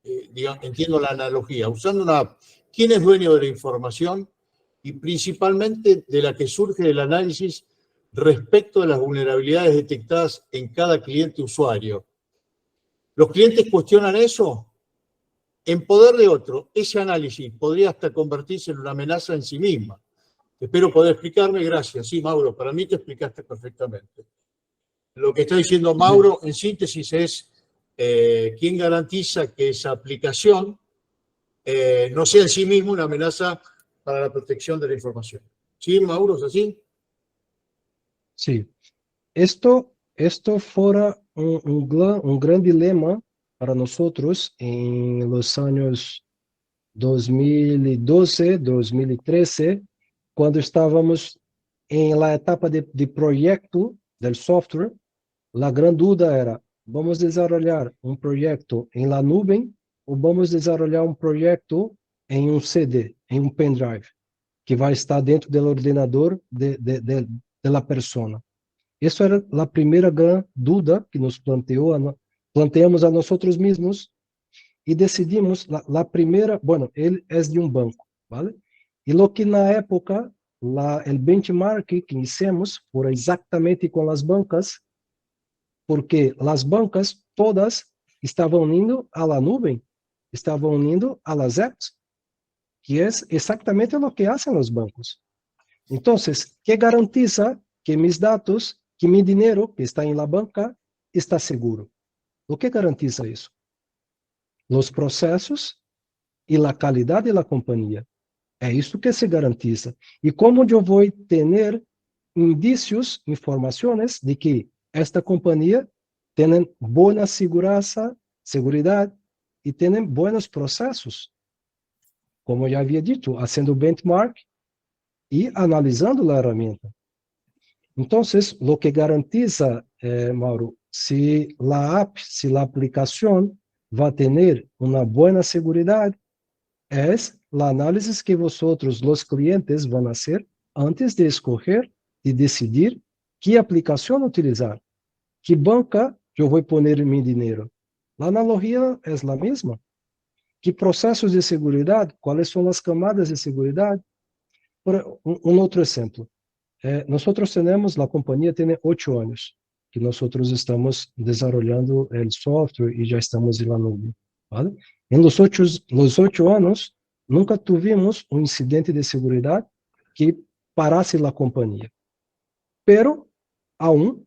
entiendo la analogía, usando una app, ¿quién es dueño de la información? Y principalmente de la que surge del análisis respecto de las vulnerabilidades detectadas en cada cliente usuario. ¿Los clientes cuestionan eso? En poder de otro, ese análisis podría hasta convertirse en una amenaza en sí misma. Espero poder explicarme, gracias. Sí, Mauro, para mí te explicaste perfectamente. Lo que está diciendo Mauro, en síntesis, es quién garantiza que esa aplicación no sea en sí misma una amenaza para la protección de la información. ¿Sí, Mauro, es así? Sí. Esto fuera un gran dilema para nosotros en los años 2012, 2013, cuando estábamos en la etapa de proyecto del software. La gran duda era, ¿vamos a desarrollar un proyecto en la nube o vamos a desarrollar un proyecto en un CD, en un pendrive, que va a estar dentro del ordenador de la persona? Essa era a primeira grande dúvida que nos planteamos a nós mesmos e decidimos a primeira, ele é de banco, ¿vale? E lo que na época, o benchmark que iniciamos foi exatamente com as bancas, porque as bancas todas estavam indo à la nuvem, estavam indo a las apps, que é exatamente o que fazem os bancos. Então, que garantiza que mis dados, que mi dinheiro que está em la banca está seguro? O que garantiza isso? Os processos e a qualidade da companhia. É isso que se garantiza. E como eu vou ter indícios, informações de que esta companhia tem boa segurança e tem bons processos? Como já havia dito, fazendo benchmark e analisando a ferramenta. Então, o que garantiza, Mauro, se a app, se a aplicação vai ter uma boa segurança, é a análise que vosotros, os clientes, vão fazer antes de escolher e decidir que aplicação utilizar, que banca yo voy a poner mi dinero? La analogía es la misma. ¿Qué procesos de seguridad? ¿Cuáles son las camadas de seguridad? Un otro ejemplo. Nosotros tenemos, la compañía tiene 8 años que nosotros estamos desarrollando el software y ya estamos en la nube, ¿vale? En los 8 años, nunca tuvimos un incidente de seguridad que parase la compañía. Pero, aún,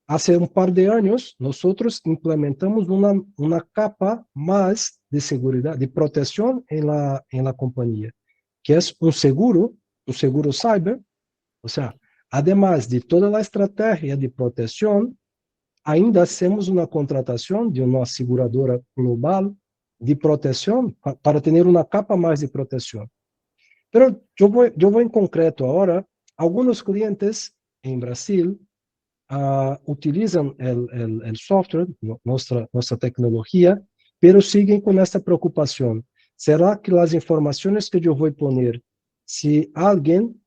hace un par de años, nosotros implementamos una capa más de seguridad, de protección en la compañía, que es un seguro cyber. O sea, además de toda la estrategia de protección, ainda hacemos una contratación de una aseguradora global de protección para tener una capa más de protección. Pero yo voy en concreto ahora. Algunos clientes en Brasil utilizan el software, nuestra tecnología, pero siguen con esta preocupación. ¿Será que las informaciones que yo voy a poner, si alguien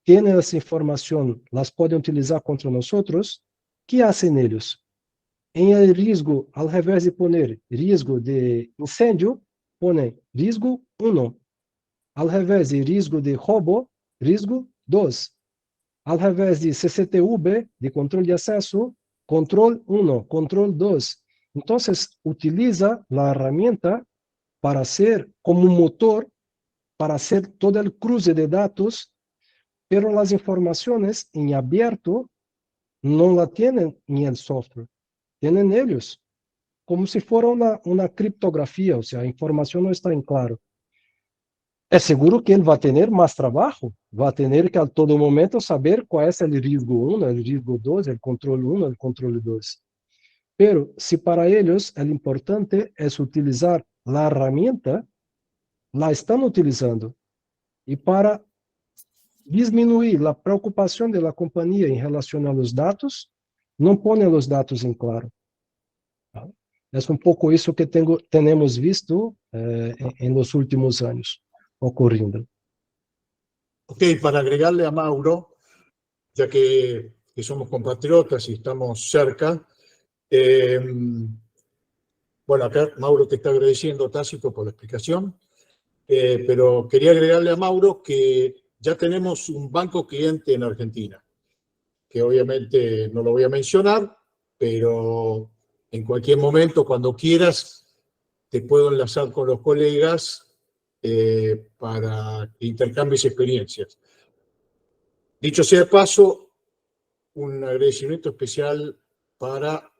tiene esa información, las pueden utilizar contra nosotros? ¿Qué hacen ellos? En el riesgo, al revés de poner riesgo de incendio, ponen riesgo 1. Al revés de riesgo de robo, riesgo 2. Al revés de CCTV, de control de acceso, control 1, control 2. Entonces, utiliza la herramienta para hacer como un motor, para hacer todo el cruce de datos, pero las informaciones en abierto no la tienen en el software, tienen ellos, como si fuera una criptografía, o sea, la información no está en claro. Es seguro que él va a tener más trabajo, va a tener que a todo momento saber cuál es el riesgo 1, el riesgo 2, el control 1, el control 2. Pero si para ellos el importante es utilizar la herramienta, la están utilizando. Y para disminuir la preocupación de la compañía en relación a los datos, no pone los datos en claro. Es un poco eso que tenemos visto en los últimos años ocurriendo. Ok, para agregarle a Mauro, ya que somos compatriotas y estamos cerca, bueno, acá Mauro te está agradeciendo, Tácito, por la explicación, pero quería agregarle a Mauro que ya tenemos un banco cliente en Argentina, que obviamente no lo voy a mencionar, pero en cualquier momento, cuando quieras, te puedo enlazar con los colegas para que intercambies experiencias. Dicho sea de paso, un agradecimiento especial para,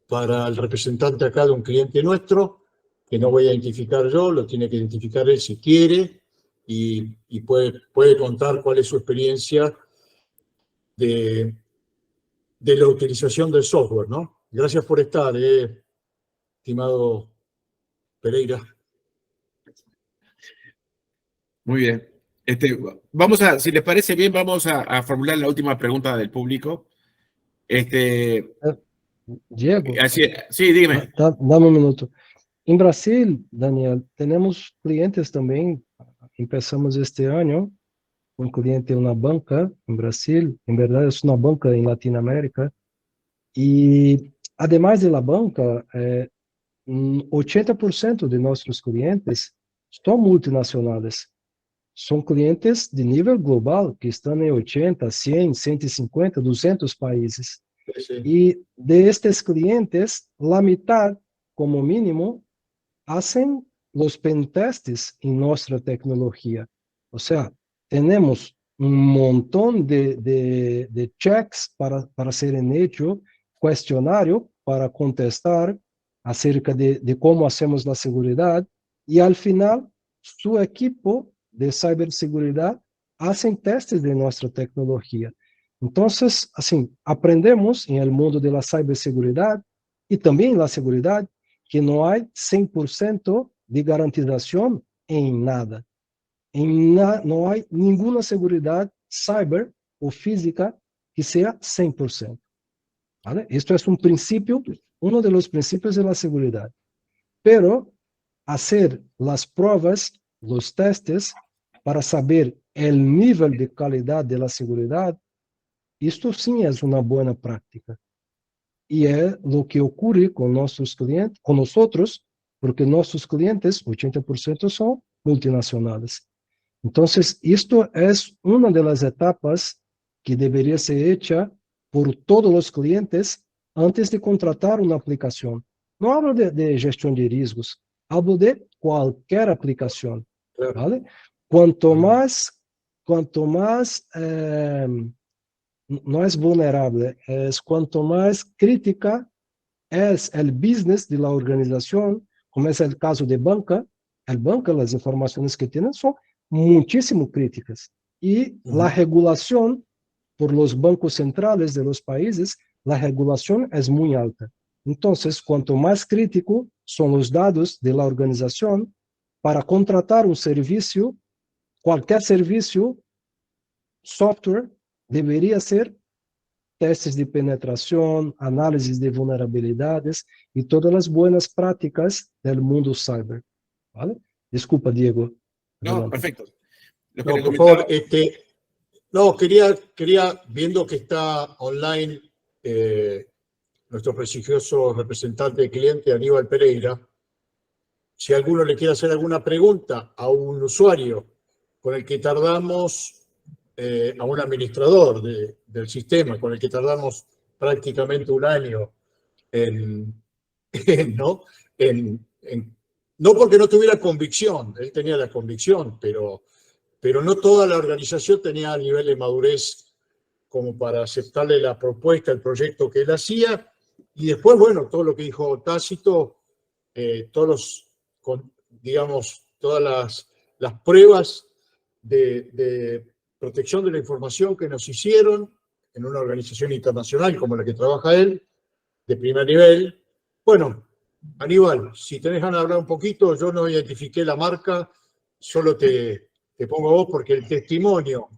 para el representante acá de un cliente nuestro, que no voy a identificar yo, lo tiene que identificar él si quiere, y puede contar cuál es su experiencia de la utilización del software, ¿no? Gracias por estar, estimado Pereira. Muy bien. Si les parece bien, vamos a formular la última pregunta del público. Diego, Sí, dime. dame un minuto. En Brasil, Daniel, tenemos clientes también. Empezamos este año, un cliente, una banca en Brasil, en verdad es una banca en Latinoamérica, y además de la banca, 80% de nuestros clientes son multinacionales. Son clientes de nível global que estão em 80, 100, 150, 200 países. Sí. Y de estos clientes, la mitad, como mínimo, hacen los pentests en nuestra tecnología. O sea, tenemos un montón de checks para ser hecho, cuestionario para contestar acerca de cómo hacemos la seguridad, y al final su equipo de ciberseguridad hacen testes de nuestra tecnología. Entonces, así, aprendemos en el mundo de la ciberseguridad y también en la seguridad que no hay 100% de garantización en nada. No hay ninguna seguridad cyber o física que sea 100%. ¿Vale? Esto es un principio, uno de los principios de la seguridad. Pero hacer las pruebas, los testes, para saber el nivel de calidad de la seguridad, esto sí es una buena práctica. Y es lo que ocurre con nuestros clientes, con nosotros, porque nuestros clientes, 80% son multinacionales. Entonces, esto es una de las etapas que debería ser hecha por todos los clientes antes de contratar una aplicación. No hablo de gestión de riesgos, hablo de cualquier aplicación, Claro. ¿vale? Cuanto más no es vulnerable, es cuanto más crítica es el business de la organización, como es el caso de banca. El banca, las informaciones que tienen son muchísimo críticas. Y la regulación por los bancos centrales de los países, la regulación es muy alta. Entonces, cuanto más crítico son los datos de la organización para contratar un servicio, cualquier servicio, software, debería ser testes de penetración, análisis de vulnerabilidades y todas las buenas prácticas del mundo cyber. ¿Vale? Disculpa, Diego. No, Adelante. perfecto. Lo que No, le por comentaba, favor, no, quería, viendo que está online nuestro prestigioso representante de cliente, Aníbal Pereira, si alguno le quiere hacer alguna pregunta a un usuario con el que tardamos, a un administrador del sistema, con el que tardamos prácticamente un año ¿no? No porque no tuviera convicción, él tenía la convicción, pero no toda la organización tenía el nivel de madurez como para aceptarle la propuesta, el proyecto que él hacía. Y después, bueno, todo lo que dijo Tácito, digamos, todas las pruebas de protección de la información que nos hicieron en una organización internacional como la que trabaja él, de primer nivel. Bueno, Aníbal, si tenés ganas de hablar un poquito, yo no identifiqué la marca, solo te pongo a vos porque el testimonio,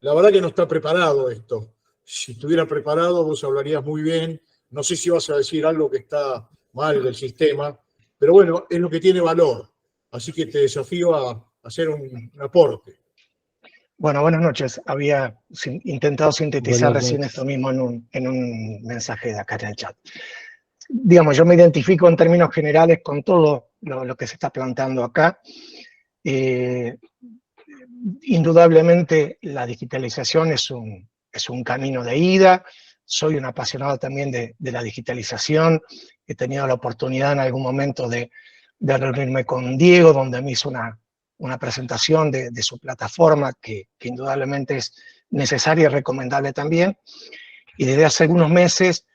la verdad que no está preparado esto. Si estuviera preparado, vos hablarías muy bien. No sé si vas a decir algo que está mal del sistema, pero bueno, es lo que tiene valor. Así que te desafío a hacer un aporte. Bueno, buenas noches. Había intentado sintetizar Buenas recién noches. esto mismo en un mensaje de acá en el chat. Digamos, yo me identifico en términos generales con todo lo que se está planteando acá. Indudablemente la digitalización es un camino de ida. Soy un apasionado también de la digitalización. He tenido la oportunidad en algún momento de reunirme con Diego, donde me hizo una presentación de su plataforma, que indudablemente es necesaria y recomendable también. Y desde hace algunos meses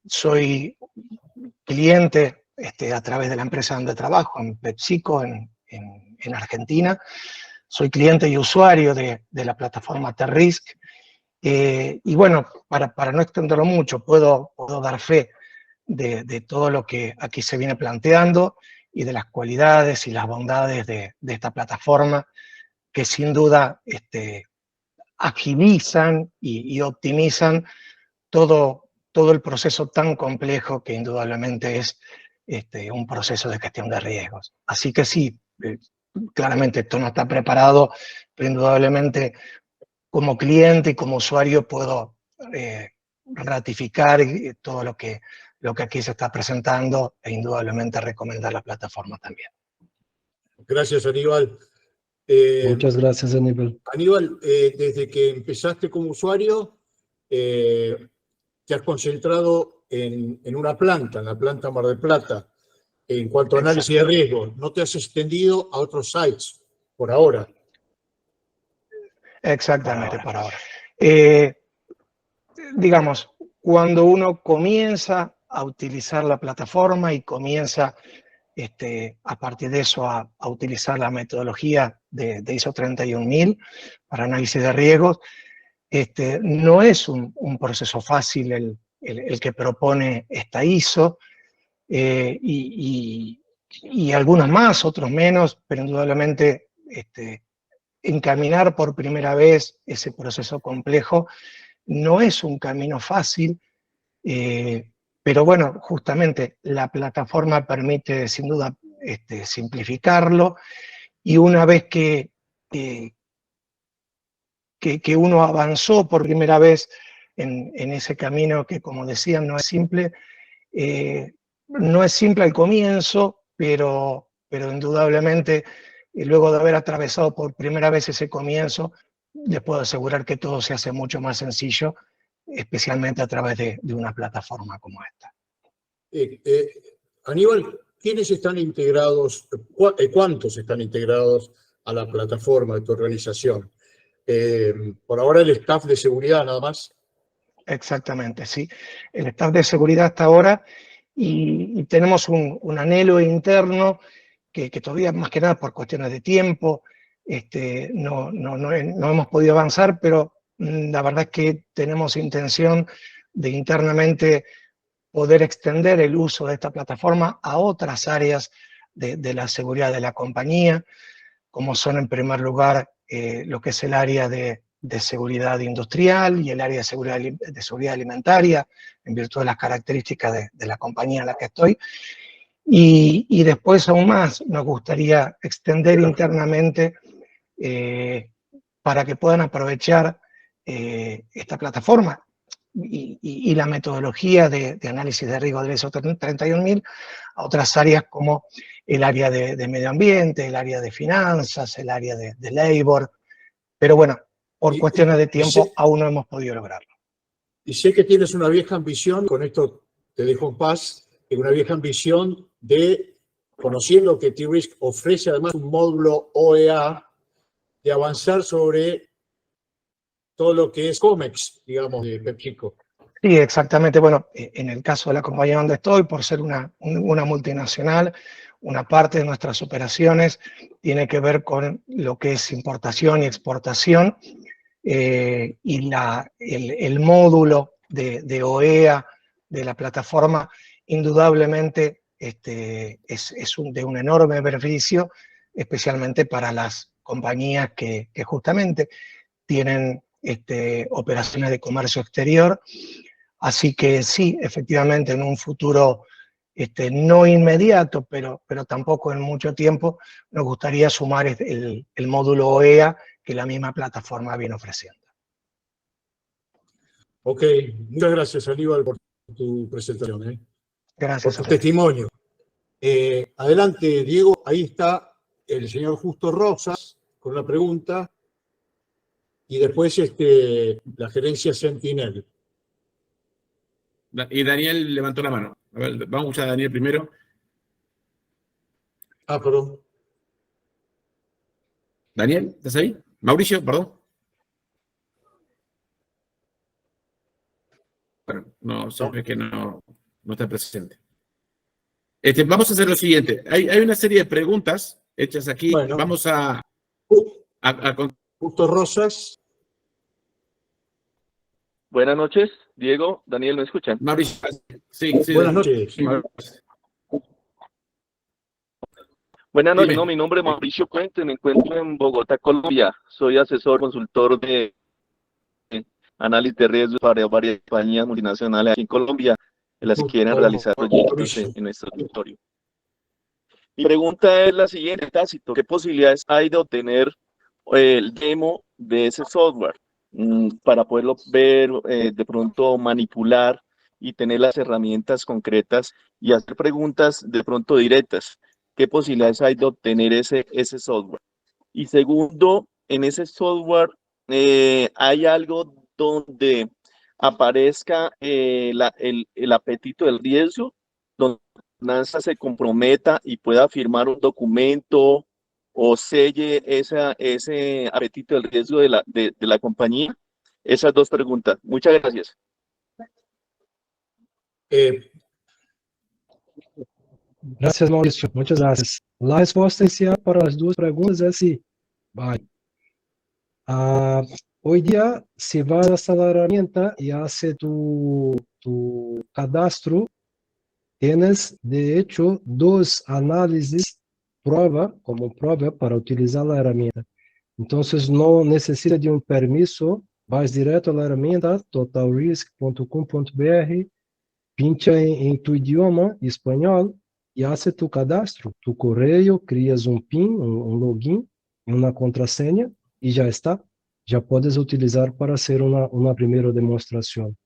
soy cliente a través de la empresa donde trabajo, en PepsiCo, en Argentina. Soy cliente y usuario de la plataforma T-Risk. Y bueno, para no extenderlo mucho, puedo dar fe de todo lo que aquí se viene planteando y de las cualidades y las bondades de esta plataforma, que sin duda agilizan y optimizan todo el proceso tan complejo que indudablemente es un proceso de gestión de riesgos. Así que sí, claramente esto no está preparado, pero indudablemente como cliente y como usuario puedo ratificar todo lo que aquí se está presentando e indudablemente recomendar la plataforma también. Gracias, Aníbal. Muchas gracias, Aníbal. Aníbal, desde que empezaste como usuario, te has concentrado en una planta, en la planta Mar del Plata, en cuanto a análisis de riesgo. No te has extendido a otros sites por ahora. Exactamente, por ahora. Digamos, cuando uno comienza a utilizar la plataforma y comienza a partir de eso a utilizar la metodología de ISO 31000 para análisis de riesgos, no es un proceso fácil el que propone esta ISO, y algunos más, otros menos, pero indudablemente encaminar por primera vez ese proceso complejo no es un camino fácil, pero bueno, justamente la plataforma permite sin duda simplificarlo, y una vez que que uno avanzó por primera vez en ese camino que, como decían, no es simple. No es simple al comienzo, pero indudablemente, luego de haber atravesado por primera vez ese comienzo, les puedo asegurar que todo se hace mucho más sencillo, especialmente a través de una plataforma como esta. Aníbal, ¿quiénes están integrados, cuántos están integrados a la plataforma de tu organización? Por ahora el staff de seguridad nada más. Exactamente, sí. El staff de seguridad hasta ahora, y tenemos un anhelo interno que todavía, más que nada por cuestiones de tiempo, no hemos podido avanzar, pero la verdad es que tenemos intención de internamente poder extender el uso de esta plataforma a otras áreas de la seguridad de la compañía, como son en primer lugar lo que es el área de seguridad industrial y el área de seguridad alimentaria, en virtud de las características de la compañía en la que estoy. Y después, aún más, nos gustaría extender internamente para que puedan aprovechar esta plataforma y la metodología de análisis de riesgo del ISO 31000 a otras áreas como el área de medio ambiente, el área de finanzas, el área de labor. Pero bueno, por cuestiones de tiempo aún no hemos podido lograrlo. Y sé que tienes una vieja ambición, con esto te dejo en paz, una vieja ambición de, conociendo que T-Risk ofrece además un módulo OEA, de avanzar sobre todo lo que es COMEX, digamos, de PepsiCo. Sí, exactamente. Bueno, en el caso de la compañía donde estoy, por ser una multinacional, una parte de nuestras operaciones tiene que ver con lo que es importación y exportación, y el módulo de OEA de la plataforma indudablemente es de un enorme beneficio, especialmente para las compañías que justamente tienen operaciones de comercio exterior. Así que sí, efectivamente, en un futuro no inmediato, pero tampoco en mucho tiempo, nos gustaría sumar el módulo OEA que la misma plataforma viene ofreciendo. Ok, muchas gracias, Aníbal, por tu presentación. Gracias. Por tu testimonio. Adelante, Diego, ahí está el señor Justo Rosas con una pregunta, y después la gerencia Sentinel. Y Daniel levantó la mano. A ver, vamos a escuchar a Daniel primero. Ah, perdón. Daniel, ¿estás ahí? Mauricio, perdón. Bueno, no, se ve que no está presente. Vamos a hacer lo siguiente. Hay una serie de preguntas hechas aquí. Bueno. Vamos a Justo Rosas. Buenas noches, Diego, Daniel, ¿me escuchan? Mauricio, sí. Buenas noches. Sí, Buenas noches, dime. no, mi nombre es Mauricio Puente, me encuentro en Bogotá, Colombia. Soy asesor, consultor de análisis de riesgos para varias compañías multinacionales aquí en Colombia, en las que quieren realizar proyectos en nuestro territorio. Mi pregunta es la siguiente, Tácito, ¿qué posibilidades hay de obtener el demo de ese software para poderlo ver, de pronto manipular y tener las herramientas concretas y hacer preguntas de pronto directas? ¿Qué posibilidades hay de obtener ese software? Y segundo, en ese software hay algo donde aparezca el apetito del riesgo, donde la NASA se comprometa y pueda firmar un documento o selle ese apetito del riesgo de la compañía. Esas dos preguntas. Muchas gracias. Gracias, Mauricio. Muchas gracias. La respuesta inicial para las dos preguntas es sí. Vale. Hoy día, si vas hasta la herramienta y haces tu cadastro, tienes de hecho dos análisis como prueba para utilizar la herramienta. Entonces no necesita de un permiso, vas directo a la herramienta totalrisk.com.br, pincha en tu idioma español y hace tu cadastro, tu correo, creas un PIN, un login, una contraseña y ya está. Ya puedes utilizar para hacer una primera demostración.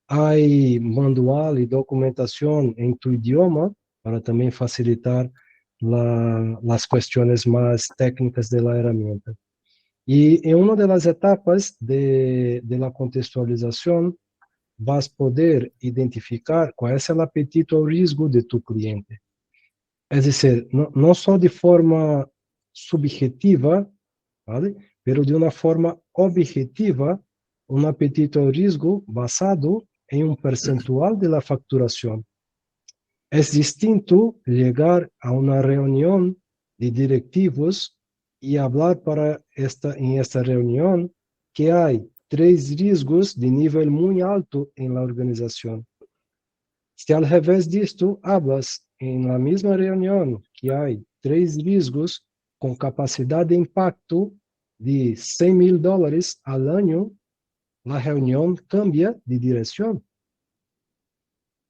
Hay manual y documentación en tu idioma para también facilitar las cuestiones más técnicas de la herramienta. Y en una de las etapas de la contextualización, vas a poder identificar cuál es el apetito o riesgo de tu cliente. Es decir, no solo de forma subjetiva, ¿vale? Pero de una forma objetiva, un apetito o riesgo basado en un percentual de la facturación. Es distinto llegar a una reunión de directivos y hablar en esta reunión que hay 3 riesgos de nivel muy alto en la organización. Si al revés de esto hablas en la misma reunión que hay 3 riesgos con capacidad de impacto de $100,000 al año, la reunión cambia de dirección.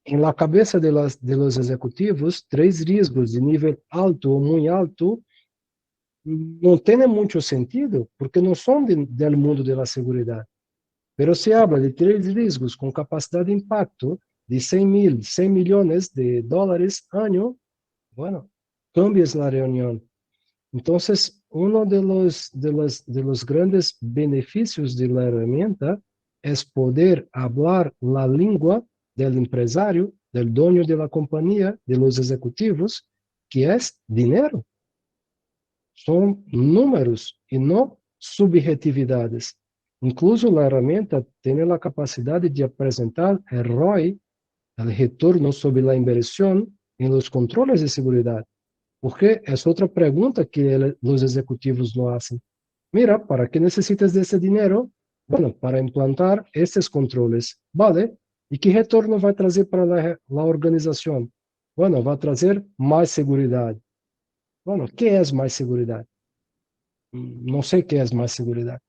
En la cabeza de los ejecutivos, 3 riesgos de nivel alto o muy alto no tienen mucho sentido, porque no son del mundo de la seguridad. Pero se habla de 3 riesgos con capacidad de impacto de 100 millones de dólares año, bueno, cambias la reunión. Entonces, uno de los grandes beneficios de la herramienta es poder hablar la lengua del empresario, del dueño de la compañía, de los ejecutivos, que es dinero. Son números y no subjetividades. Incluso la herramienta tiene la capacidad de presentar el ROI, el retorno sobre la inversión en los controles de seguridad. Porque es otra pregunta que los ejecutivos no hacen. Mira, ¿para qué necesitas de ese dinero? Bueno, para implantar estos controles. ¿Vale? ¿Y qué retorno va a traer para la organización? Bueno, va a traer más seguridad. Bueno, ¿qué es más seguridad? No sé qué es más seguridad.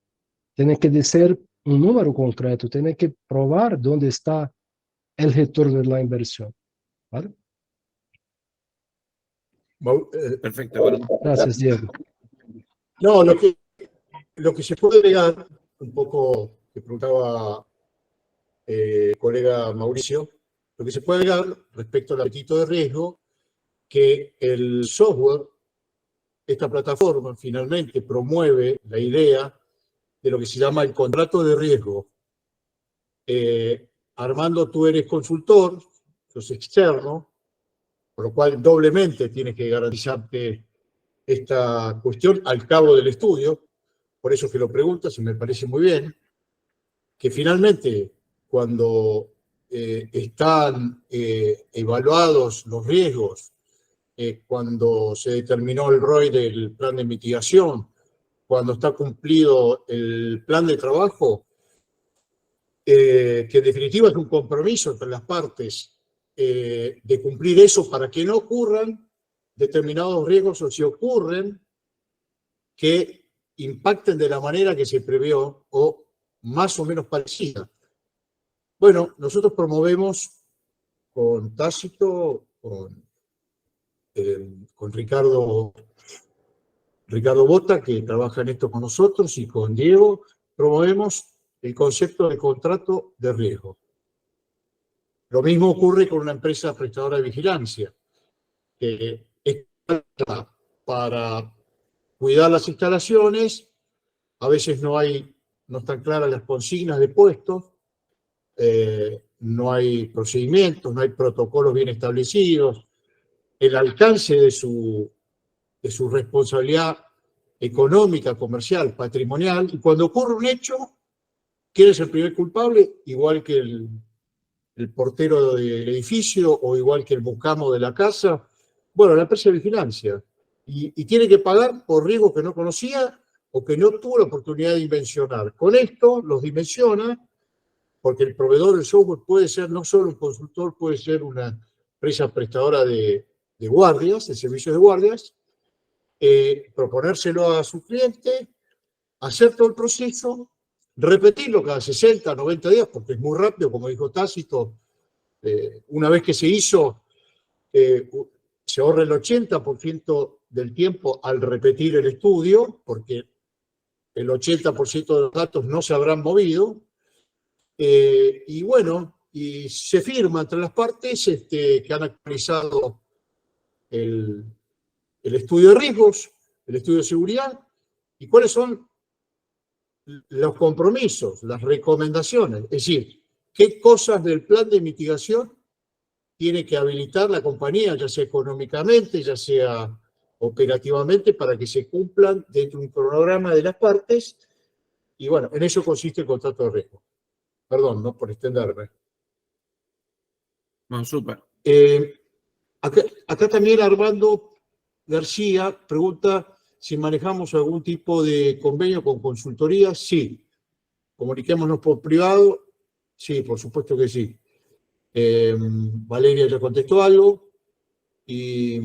Tiene que decir un número concreto, tiene que probar dónde está el retorno de la inversión. ¿Vale? Perfecto. Bueno, Gracias, Diego. No, lo que se puede agregar, un poco que preguntaba el colega Mauricio, lo que se puede agregar respecto al apetito de riesgo, que el software, esta plataforma finalmente promueve la idea de lo que se llama el contrato de riesgo. Armando, tú eres consultor, sos externo, por lo cual doblemente tienes que garantizarte esta cuestión al cabo del estudio, por eso que lo preguntas y me parece muy bien, que finalmente cuando están evaluados los riesgos, cuando se determinó el ROI del plan de mitigación, cuando está cumplido el plan de trabajo, que en definitiva es un compromiso entre las partes de cumplir eso para que no ocurran determinados riesgos o si ocurren, que impacten de la manera que se previó o más o menos parecida. Bueno, nosotros promovemos con Tácito, con Ricardo Bota, que trabaja en esto con nosotros, y con Diego, promovemos el concepto de contrato de riesgo. Lo mismo ocurre con una empresa prestadora de vigilancia, que está para cuidar las instalaciones, a veces no están claras las consignas de puestos, no hay procedimientos, no hay protocolos bien establecidos, el alcance de su responsabilidad económica, comercial, patrimonial, y cuando ocurre un hecho, ¿quién es el primer culpable? Igual que el portero del edificio o igual que el mucamo de la casa. Bueno, la empresa de vigilancia. Y tiene que pagar por riesgos que no conocía o que no tuvo la oportunidad de dimensionar. Con esto los dimensiona, porque el proveedor del software puede ser no solo un consultor, puede ser una empresa prestadora de guardias, de servicios de guardias, proponérselo a su cliente, hacer todo el proceso, repetirlo cada 60, 90 días, porque es muy rápido, como dijo Tácito. Una vez que se hizo, se ahorra el 80% del tiempo al repetir el estudio, porque el 80% de los datos no se habrán movido. Y bueno, y se firma entre las partes que han actualizado el estudio de riesgos, el estudio de seguridad, y cuáles son los compromisos, las recomendaciones. Es decir, qué cosas del plan de mitigación tiene que habilitar la compañía, ya sea económicamente, ya sea operativamente, para que se cumplan dentro de un cronograma de las partes. Y bueno, en eso consiste el contrato de riesgo. Perdón, no por extenderme. No, súper. Acá también Armando García pregunta si manejamos algún tipo de convenio con consultoría. Sí. Comuniquémonos por privado. Sí, por supuesto que sí. Valeria ya contestó algo. Y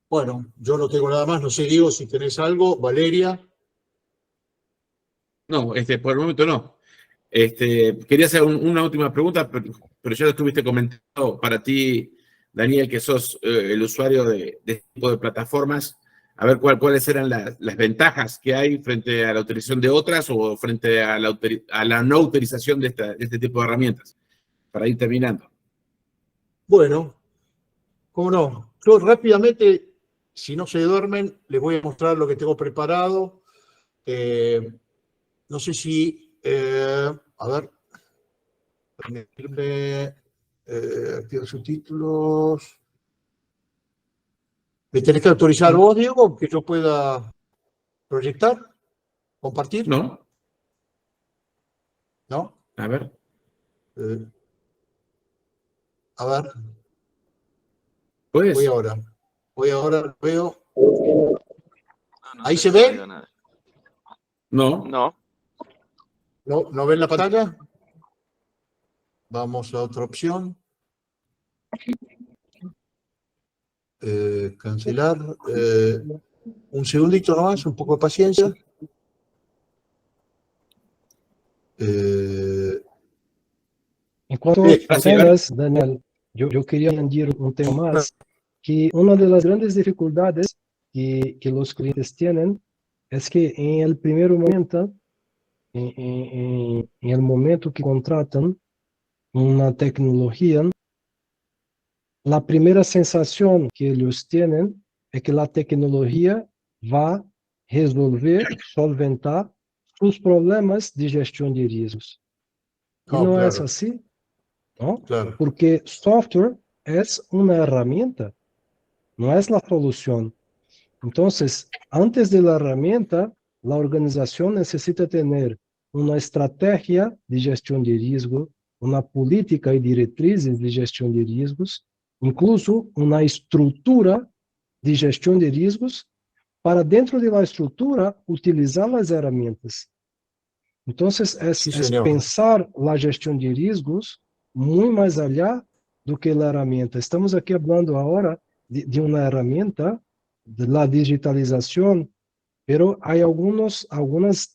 bueno, yo no tengo nada más. No sé, Diego, si tenés algo. Valeria. No, por el momento no. Quería hacer una última pregunta, pero ya lo estuviste comentando para ti, Daniel, que sos el usuario de este tipo de plataformas. A ver cuáles eran las ventajas que hay frente a la utilización de otras o frente a la no utilización de este tipo de herramientas, para ir terminando. Bueno, cómo no. Yo rápidamente, si no se duermen, les voy a mostrar lo que tengo preparado. No sé si, a ver, permitirme activar subtítulos. ¿Me tenés que autorizar vos, Diego, que yo pueda proyectar, compartir? ¿No? ¿No? A ver. A ver, ¿Puedes? voy ahora, veo. ¿Ahí se No ve? diga nada. No. No. ¿No ven la pantalla? Vamos a otra opción. Cancelar. Un segundito nomás, un poco de paciencia. Enquanto cenas, Daniel, yo quería añadir un tema más, que una de las grandes dificultades que los clientes tienen es que en el primer momento, en el momento que contratan una tecnología, la primera sensación que ellos tienen es que la tecnología va a resolver, solventar sus problemas de gestión de riesgos. Y no es claro, así, ¿no? claro. Porque software es una herramienta, no es la solución. Entonces, antes de la herramienta, la organización necesita tener una estrategia de gestión de riesgo, una política y directrices de gestión de riesgos, incluso una estructura de gestión de riesgos para dentro de la estructura utilizar las herramientas. Entonces, Sí, es señor. pensar la gestión de riesgos muy más allá do que la herramienta. Estamos aquí hablando ahora de una herramienta, de la digitalización, pero hay algunas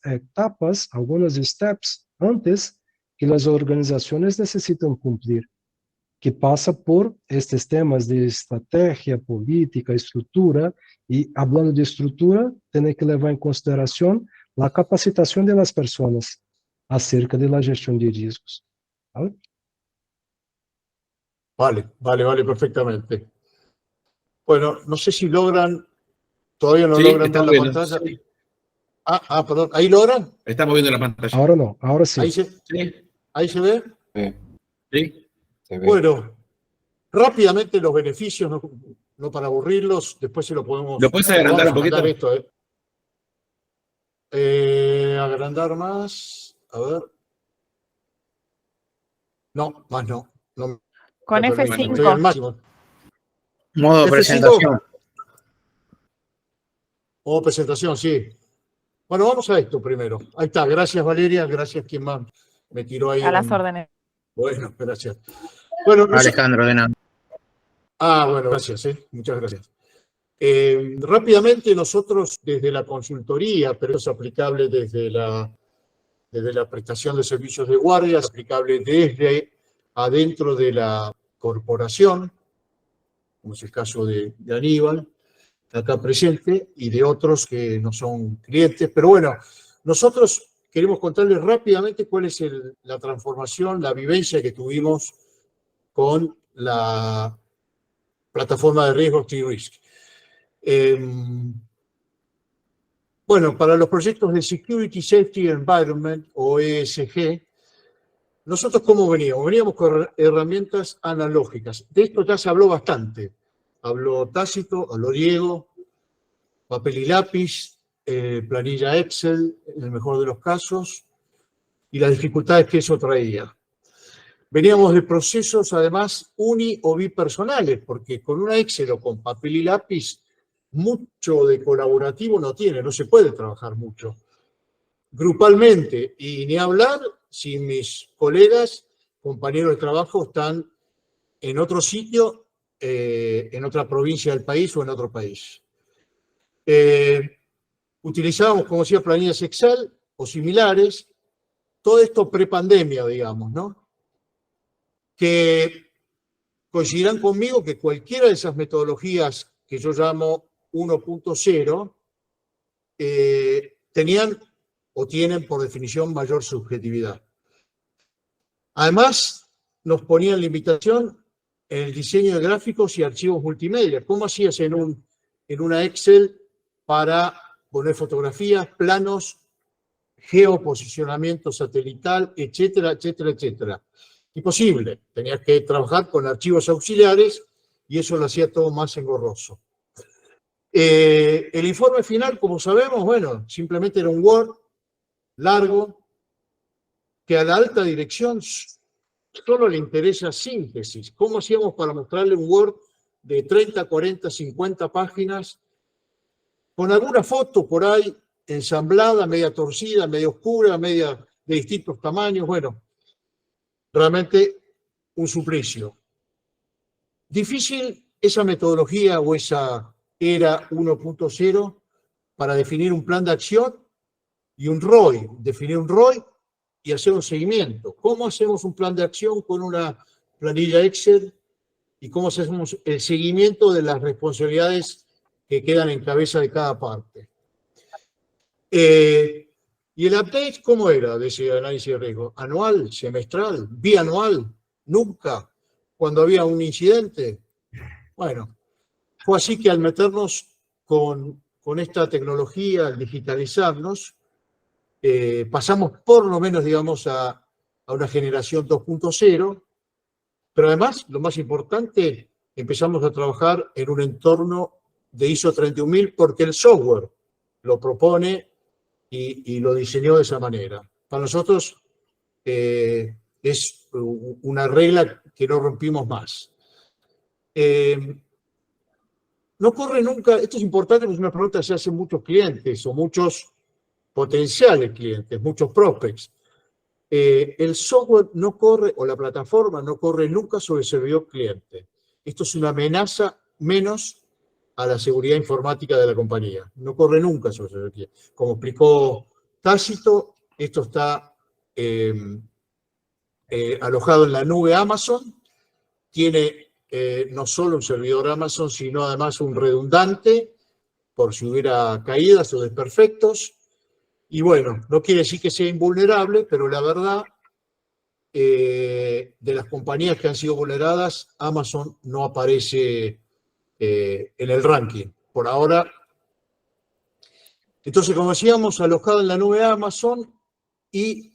etapas, algunos steps antes que las organizaciones necesitan cumplir, que pasa por estos temas de estrategia, política, estructura, y hablando de estructura, tiene que levar en consideración la capacitación de las personas acerca de la gestión de riesgos. ¿Vale? Vale, perfectamente. Bueno, no sé si logran, todavía no Sí, logran ver estamos la viendo. pantalla. Sí. Perdón, ¿ahí logran? Estamos viendo la pantalla. Ahora no, ahora sí. ¿Ahí Sí. se ve? Sí. Bueno, rápidamente los beneficios, no para aburrirlos, después se lo podemos... ¿Lo puedes agrandar un vamos a poquito? mandar esto, agrandar más, a ver. No, más no. Con Estoy en F5. el máximo. Modo F5. presentación. Modo presentación, sí. Bueno, vamos a esto primero. Ahí está, gracias Valeria, gracias quien más me tiró ahí. A las órdenes. Bueno, gracias. Bueno, Alejandro, de nada. bueno, gracias, muchas gracias. Rápidamente nosotros desde la consultoría, pero es aplicable desde la prestación de servicios de guardia, es aplicable desde adentro de la corporación. como es el caso de Aníbal, acá presente, y de otros que no son clientes. Pero bueno, nosotros queremos contarles rápidamente cuál es la transformación, la vivencia que tuvimos con la plataforma de riesgos T-Risk. Bueno, para los proyectos de Security Safety Environment, o ESG, nosotros ¿cómo veníamos? Veníamos con herramientas analógicas. De esto ya se habló bastante. Habló Tácito, habló Diego, papel y lápiz, planilla Excel, en el mejor de los casos, y las dificultades que eso traía. Veníamos de procesos, además, uni o bipersonales, porque con una Excel o con papel y lápiz, mucho de colaborativo no tiene, no se puede trabajar mucho. Grupalmente, y ni hablar si mis colegas, compañeros de trabajo, están en otro sitio, en otra provincia del país o en otro país. Utilizábamos, como decía, planillas Excel o similares, todo esto prepandemia, digamos, ¿no? Que coincidirán conmigo que cualquiera de esas metodologías que yo llamo 1.0 tenían o tienen por definición mayor subjetividad. Además, nos ponían la invitación en el diseño de gráficos y archivos multimedia. ¿Cómo hacías en una Excel para poner fotografías, planos, geoposicionamiento satelital, etcétera, etcétera, etcétera? Imposible. Tenías que trabajar con archivos auxiliares y eso lo hacía todo más engorroso. El informe final, como sabemos, bueno, simplemente era un Word largo que a la alta dirección solo le interesa síntesis. ¿Cómo hacíamos para mostrarle un Word de 30, 40, 50 páginas con alguna foto por ahí ensamblada, media torcida, media oscura, media de distintos tamaños? Bueno, realmente un suplicio. Difícil esa metodología o esa era 1.0 para definir un plan de acción y un ROI, definir un ROI y hacer un seguimiento. ¿Cómo hacemos un plan de acción con una planilla Excel y cómo hacemos el seguimiento de las responsabilidades que quedan en cabeza de cada parte? ¿Y el update cómo era de ese análisis de riesgo? ¿Anual, semestral, bianual? ¿Nunca? ¿Cuando había un incidente? Bueno, fue así que al meternos con esta tecnología, al digitalizarnos, pasamos por lo menos, digamos, a una generación 2.0, pero además, lo más importante, empezamos a trabajar en un entorno de ISO 31000 porque el software lo propone y lo diseñó de esa manera. Para nosotros es una regla que no rompimos más. No corre nunca, esto es importante porque es una pregunta que se hacen muchos clientes o muchos potenciales clientes, muchos prospects. El software no corre, o la plataforma no corre nunca sobre el servidor cliente. Esto es una amenaza menos a la seguridad informática de la compañía. No corre nunca sobre el servidor cliente. Como explicó Tácito, esto está alojado en la nube Amazon, tiene no solo un servidor Amazon, sino además un redundante, por si hubiera caídas o desperfectos. Y bueno, no quiere decir que sea invulnerable, pero la verdad, de las compañías que han sido vulneradas, Amazon no aparece en el ranking. Por ahora. Entonces, como decíamos, alojado en la nube Amazon y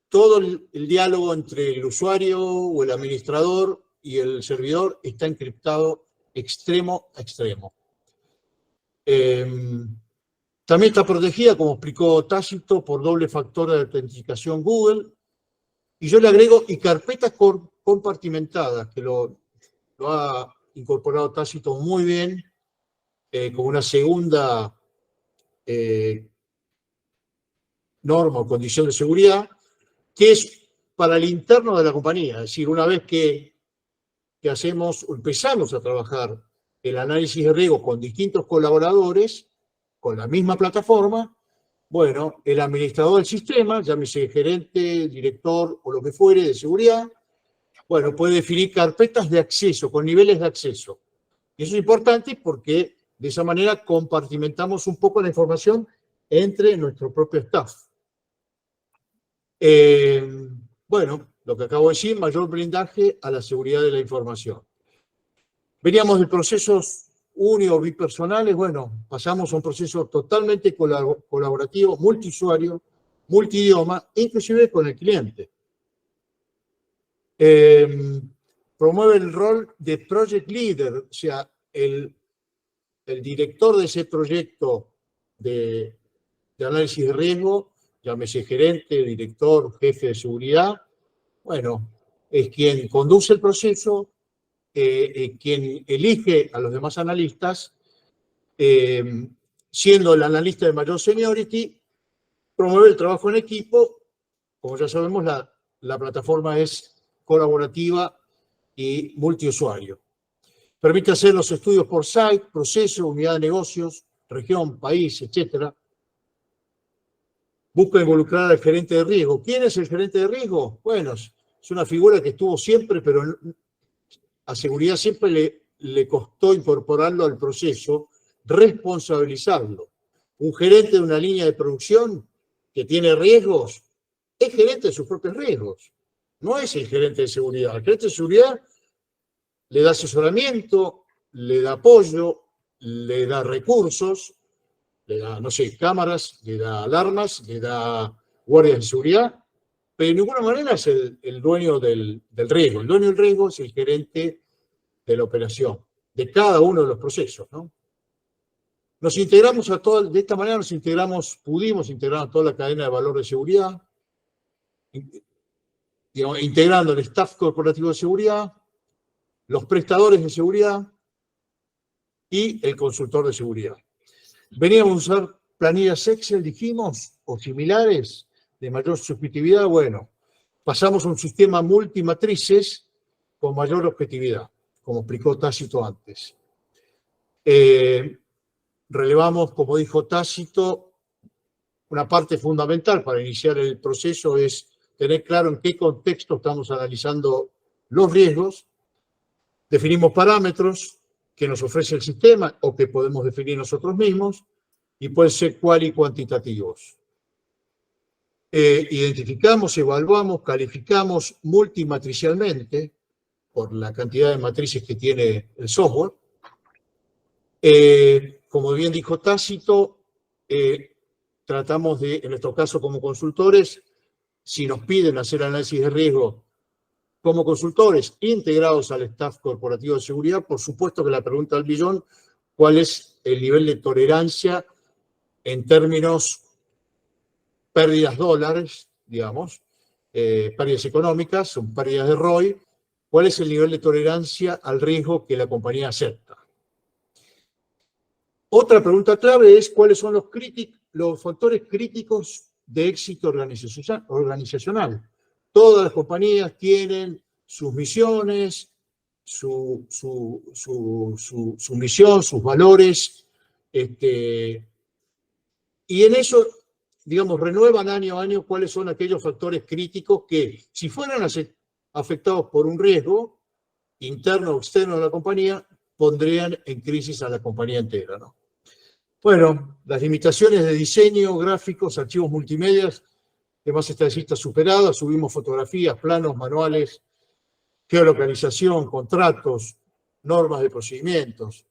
todo el diálogo entre el usuario o el administrador y el servidor está encriptado extremo a extremo. También está protegida, como explicó Tácito, por doble factor de autenticación Google. Y yo le agrego, y carpetas compartimentadas, que lo ha incorporado Tácito muy bien, como una segunda norma o condición de seguridad, que es para el interno de la compañía. Es decir, una vez que empezamos a trabajar el análisis de riesgo con distintos colaboradores, con la misma plataforma, bueno, el administrador del sistema, llámese gerente, director o lo que fuere de seguridad, bueno, puede definir carpetas de acceso, con niveles de acceso. Y eso es importante porque de esa manera compartimentamos un poco la información entre nuestro propio staff. Bueno, lo que acabo de decir, mayor blindaje a la seguridad de la información. Veníamos de procesos uni o bipersonales, bueno, pasamos a un proceso totalmente colaborativo, multiusuario, multidioma, inclusive con el cliente. Promueve el rol de project leader, o sea, el director de ese proyecto de análisis de riesgo, llámese gerente, director, jefe de seguridad, bueno, es quien conduce el proceso, quien elige a los demás analistas, siendo el analista de mayor seniority, promueve el trabajo en equipo. Como ya sabemos, la plataforma es colaborativa y multiusuario. Permite hacer los estudios por site, proceso, unidad de negocios, región, país, etc. Busca involucrar al gerente de riesgo. ¿Quién es el gerente de riesgo? Bueno, es una figura que estuvo siempre, pero a seguridad siempre le costó incorporarlo al proceso, responsabilizarlo. Un gerente de una línea de producción que tiene riesgos es gerente de sus propios riesgos. No es el gerente de seguridad. El gerente de seguridad le da asesoramiento, le da apoyo, le da recursos, le da, no sé, cámaras, le da alarmas, le da guardias de seguridad, pero de ninguna manera es el dueño del riesgo. El dueño del riesgo es el gerente de la operación, de cada uno de los procesos, ¿no? Nos integramos de esta manera pudimos integrar a toda la cadena de valor de seguridad, digamos, integrando el staff corporativo de seguridad, los prestadores de seguridad y el consultor de seguridad. Veníamos a usar planillas Excel, dijimos, o similares, de mayor subjetividad. Bueno, pasamos a un sistema multimatrices con mayor objetividad, como explicó Tácito antes. Relevamos, como dijo Tácito, una parte fundamental para iniciar el proceso es tener claro en qué contexto estamos analizando los riesgos. Definimos parámetros que nos ofrece el sistema o que podemos definir nosotros mismos y pueden ser cual y cuantitativos. Identificamos, evaluamos, calificamos multimatricialmente por la cantidad de matrices que tiene el software. Como bien dijo Tácito, tratamos de, en nuestro caso como consultores, si nos piden hacer análisis de riesgo como consultores integrados al staff corporativo de seguridad, por supuesto que la pregunta del millón, ¿cuál es el nivel de tolerancia en términos pérdidas dólares, digamos, pérdidas económicas, son pérdidas de ROI? ¿Cuál es el nivel de tolerancia al riesgo que la compañía acepta? Otra pregunta clave es cuáles son los factores críticos de éxito organizacional. Todas las compañías tienen sus misiones, su misión, sus valores, y en eso, digamos, renuevan año a año cuáles son aquellos factores críticos que, si fueran afectados por un riesgo interno o externo de la compañía, pondrían en crisis a la compañía entera, ¿no? Bueno, las limitaciones de diseño, gráficos, archivos multimedia, demás está superadas, subimos fotografías, planos, manuales, geolocalización, contratos, normas de procedimientos.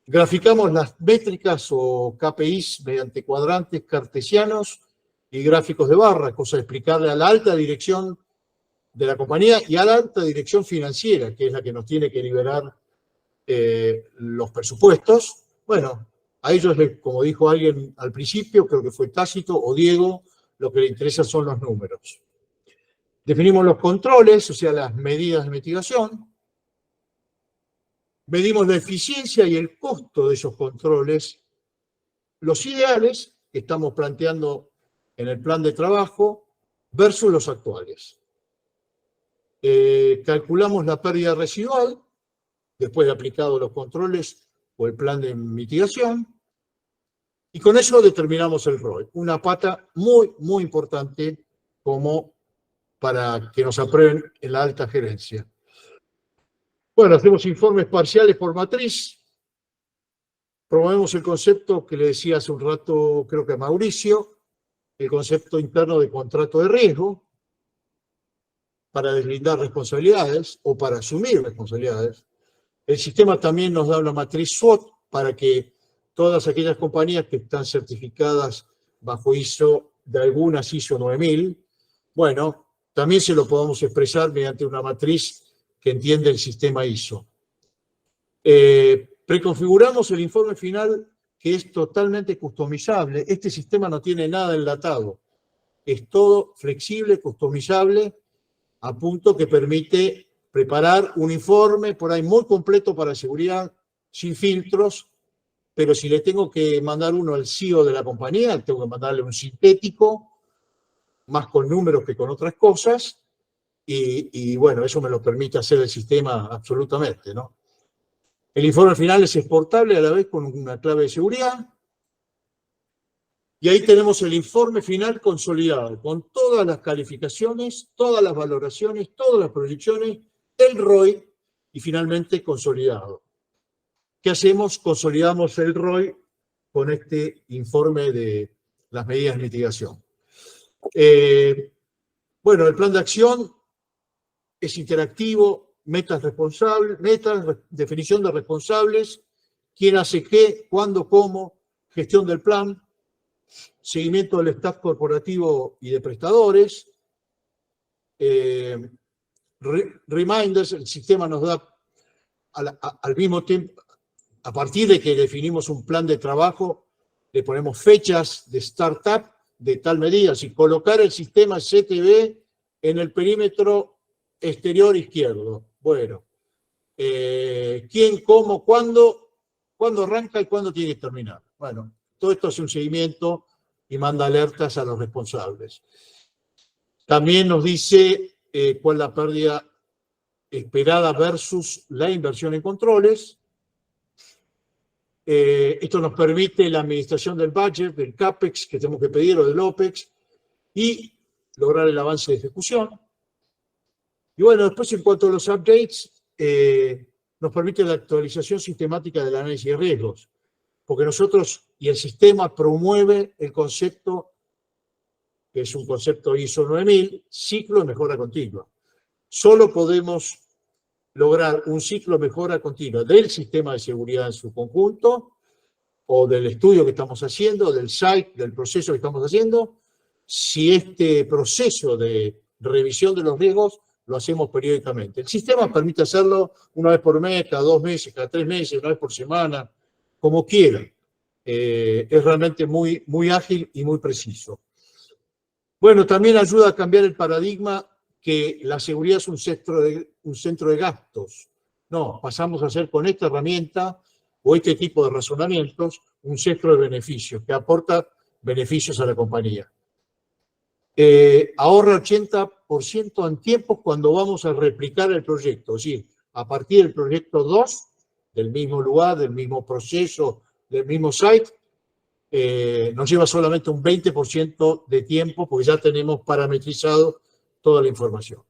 Graficamos las métricas o KPIs mediante cuadrantes cartesianos y gráficos de barra, cosa de explicarle a la alta dirección de la compañía y a la alta dirección financiera, que es la que nos tiene que liberar los presupuestos. Bueno, a ellos, como dijo alguien al principio, creo que fue Tácito o Diego, lo que le interesa son los números. Definimos los controles, o sea, las medidas de mitigación. Medimos la eficiencia y el costo de esos controles. Los ideales que estamos planteando en el plan de trabajo versus los actuales. Calculamos la pérdida residual, después de aplicados los controles o el plan de mitigación, y con eso determinamos el ROI. Una pata muy, muy importante como para que nos aprueben en la alta gerencia. Bueno, hacemos informes parciales por matriz, Promovemos el concepto que le decía hace un rato, creo que a Mauricio, el concepto interno de contrato de riesgo, para deslindar responsabilidades o para asumir responsabilidades. El sistema también nos da una matriz SWOT para que todas aquellas compañías que están certificadas bajo ISO, de algunas ISO 9000, bueno, también se lo podamos expresar mediante una matriz que entiende el sistema ISO. Preconfiguramos el informe final, que es totalmente customizable. Este sistema no tiene nada enlatado. Es todo flexible, customizable, a punto que permite preparar un informe por ahí muy completo para seguridad, sin filtros, pero si le tengo que mandar uno al CEO de la compañía, tengo que mandarle un sintético, más con números que con otras cosas, y bueno, eso me lo permite hacer el sistema absolutamente, ¿no? El informe final es exportable a la vez con una clave de seguridad, y ahí tenemos el informe final consolidado, con todas las calificaciones, todas las valoraciones, todas las proyecciones, el ROI, y finalmente consolidado. ¿Qué hacemos? Consolidamos el ROI con este informe de las medidas de mitigación. Bueno, el plan de acción es interactivo, metas responsables, definición de responsables, quién hace qué, cuándo, cómo, gestión del plan, seguimiento del staff corporativo y de prestadores, reminders, el sistema nos da al mismo tiempo, a partir de que definimos un plan de trabajo, le ponemos fechas de startup de tal medida, si colocar el sistema CTV en el perímetro exterior izquierdo. Bueno, quién, cómo, cuándo arranca y cuándo tiene que terminar. Bueno, todo esto hace un seguimiento y manda alertas a los responsables. También nos dice cuál es la pérdida esperada versus la inversión en controles. Esto nos permite la administración del budget, del CAPEX que tenemos que pedir o del OPEX y lograr el avance de ejecución. Y bueno, después en cuanto a los updates, nos permite la actualización sistemática del análisis de riesgos, porque nosotros y el sistema promueve el concepto, que es un concepto ISO 9000, ciclo de mejora continua. Solo podemos lograr un ciclo de mejora continua del sistema de seguridad en su conjunto, o del estudio que estamos haciendo, del site, del proceso que estamos haciendo, si este proceso de revisión de los riesgos lo hacemos periódicamente. El sistema permite hacerlo una vez por mes, cada 2 meses, cada 3 meses, una vez por semana, como quieran. Es realmente muy, muy ágil y muy preciso. Bueno, también ayuda a cambiar el paradigma que la seguridad es un centro de gastos. No, pasamos a hacer con esta herramienta o este tipo de razonamientos un centro de beneficios que aporta beneficios a la compañía. Ahorra 80% en tiempo cuando vamos a replicar el proyecto. Es decir, a partir del proyecto 2, del mismo lugar, del mismo proceso, del mismo site, nos lleva solamente un 20% de tiempo porque ya tenemos parametrizado toda la información.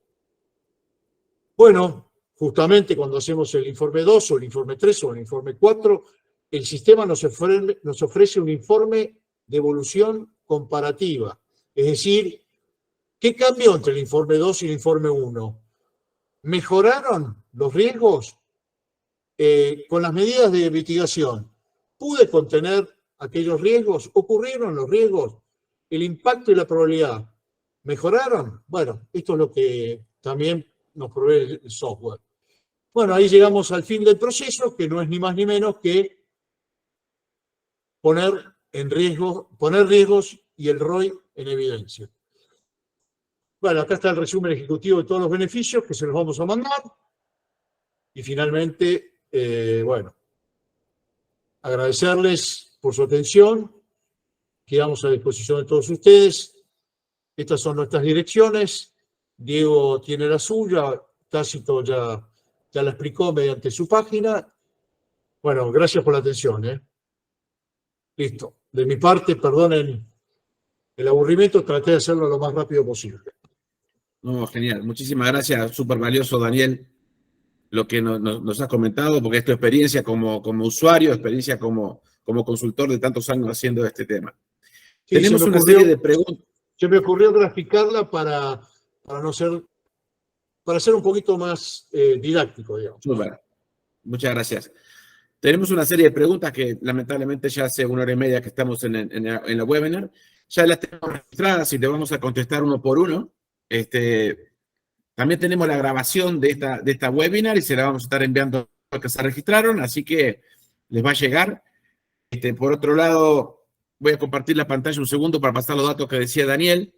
Bueno, justamente cuando hacemos el informe 2 o el informe 3 o el informe 4, el sistema nos ofrece un informe de evolución comparativa. Es decir, ¿qué cambió entre el informe 2 y el informe 1? ¿Mejoraron los riesgos? Con las medidas de mitigación, ¿pude contener aquellos riesgos? ¿Ocurrieron los riesgos? ¿El impacto y la probabilidad mejoraron? Bueno, esto es lo que también nos provee el software. Bueno, ahí llegamos al fin del proceso, que no es ni más ni menos que poner riesgos y el ROI en evidencia. Bueno, acá está el resumen ejecutivo de todos los beneficios que se los vamos a mandar. Y finalmente, bueno, agradecerles por su atención. Quedamos a disposición de todos ustedes. Estas son nuestras direcciones. Diego tiene la suya. Tácito ya la explicó mediante su página. Bueno, gracias por la atención. Listo. De mi parte, perdonen el aburrimiento, traté de hacerlo lo más rápido posible. No, genial. Muchísimas gracias. Súper valioso, Daniel. lo que nos has comentado, porque es tu experiencia como usuario, experiencia como consultor de tantos años haciendo este tema. Sí, Tenemos una serie de preguntas. Se me ocurrió graficarla para ser un poquito más didáctico, digamos. Súper. Muchas gracias. Tenemos una serie de preguntas que lamentablemente ya hace 1 hora y media que estamos en la webinar. Ya las tenemos registradas y te vamos a contestar uno por uno. También tenemos la grabación de esta webinar y se la vamos a estar enviando a los que se registraron, así que les va a llegar. Por otro lado, voy a compartir la pantalla un segundo para pasar los datos que decía Daniel.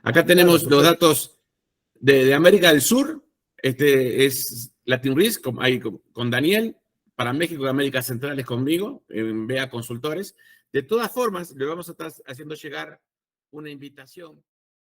Acá tenemos los datos de América del Sur. Es Latin Risk, ahí con Daniel. Para México y América Central es conmigo, en BEA Consultores. De todas formas, le vamos a estar haciendo llegar una invitación.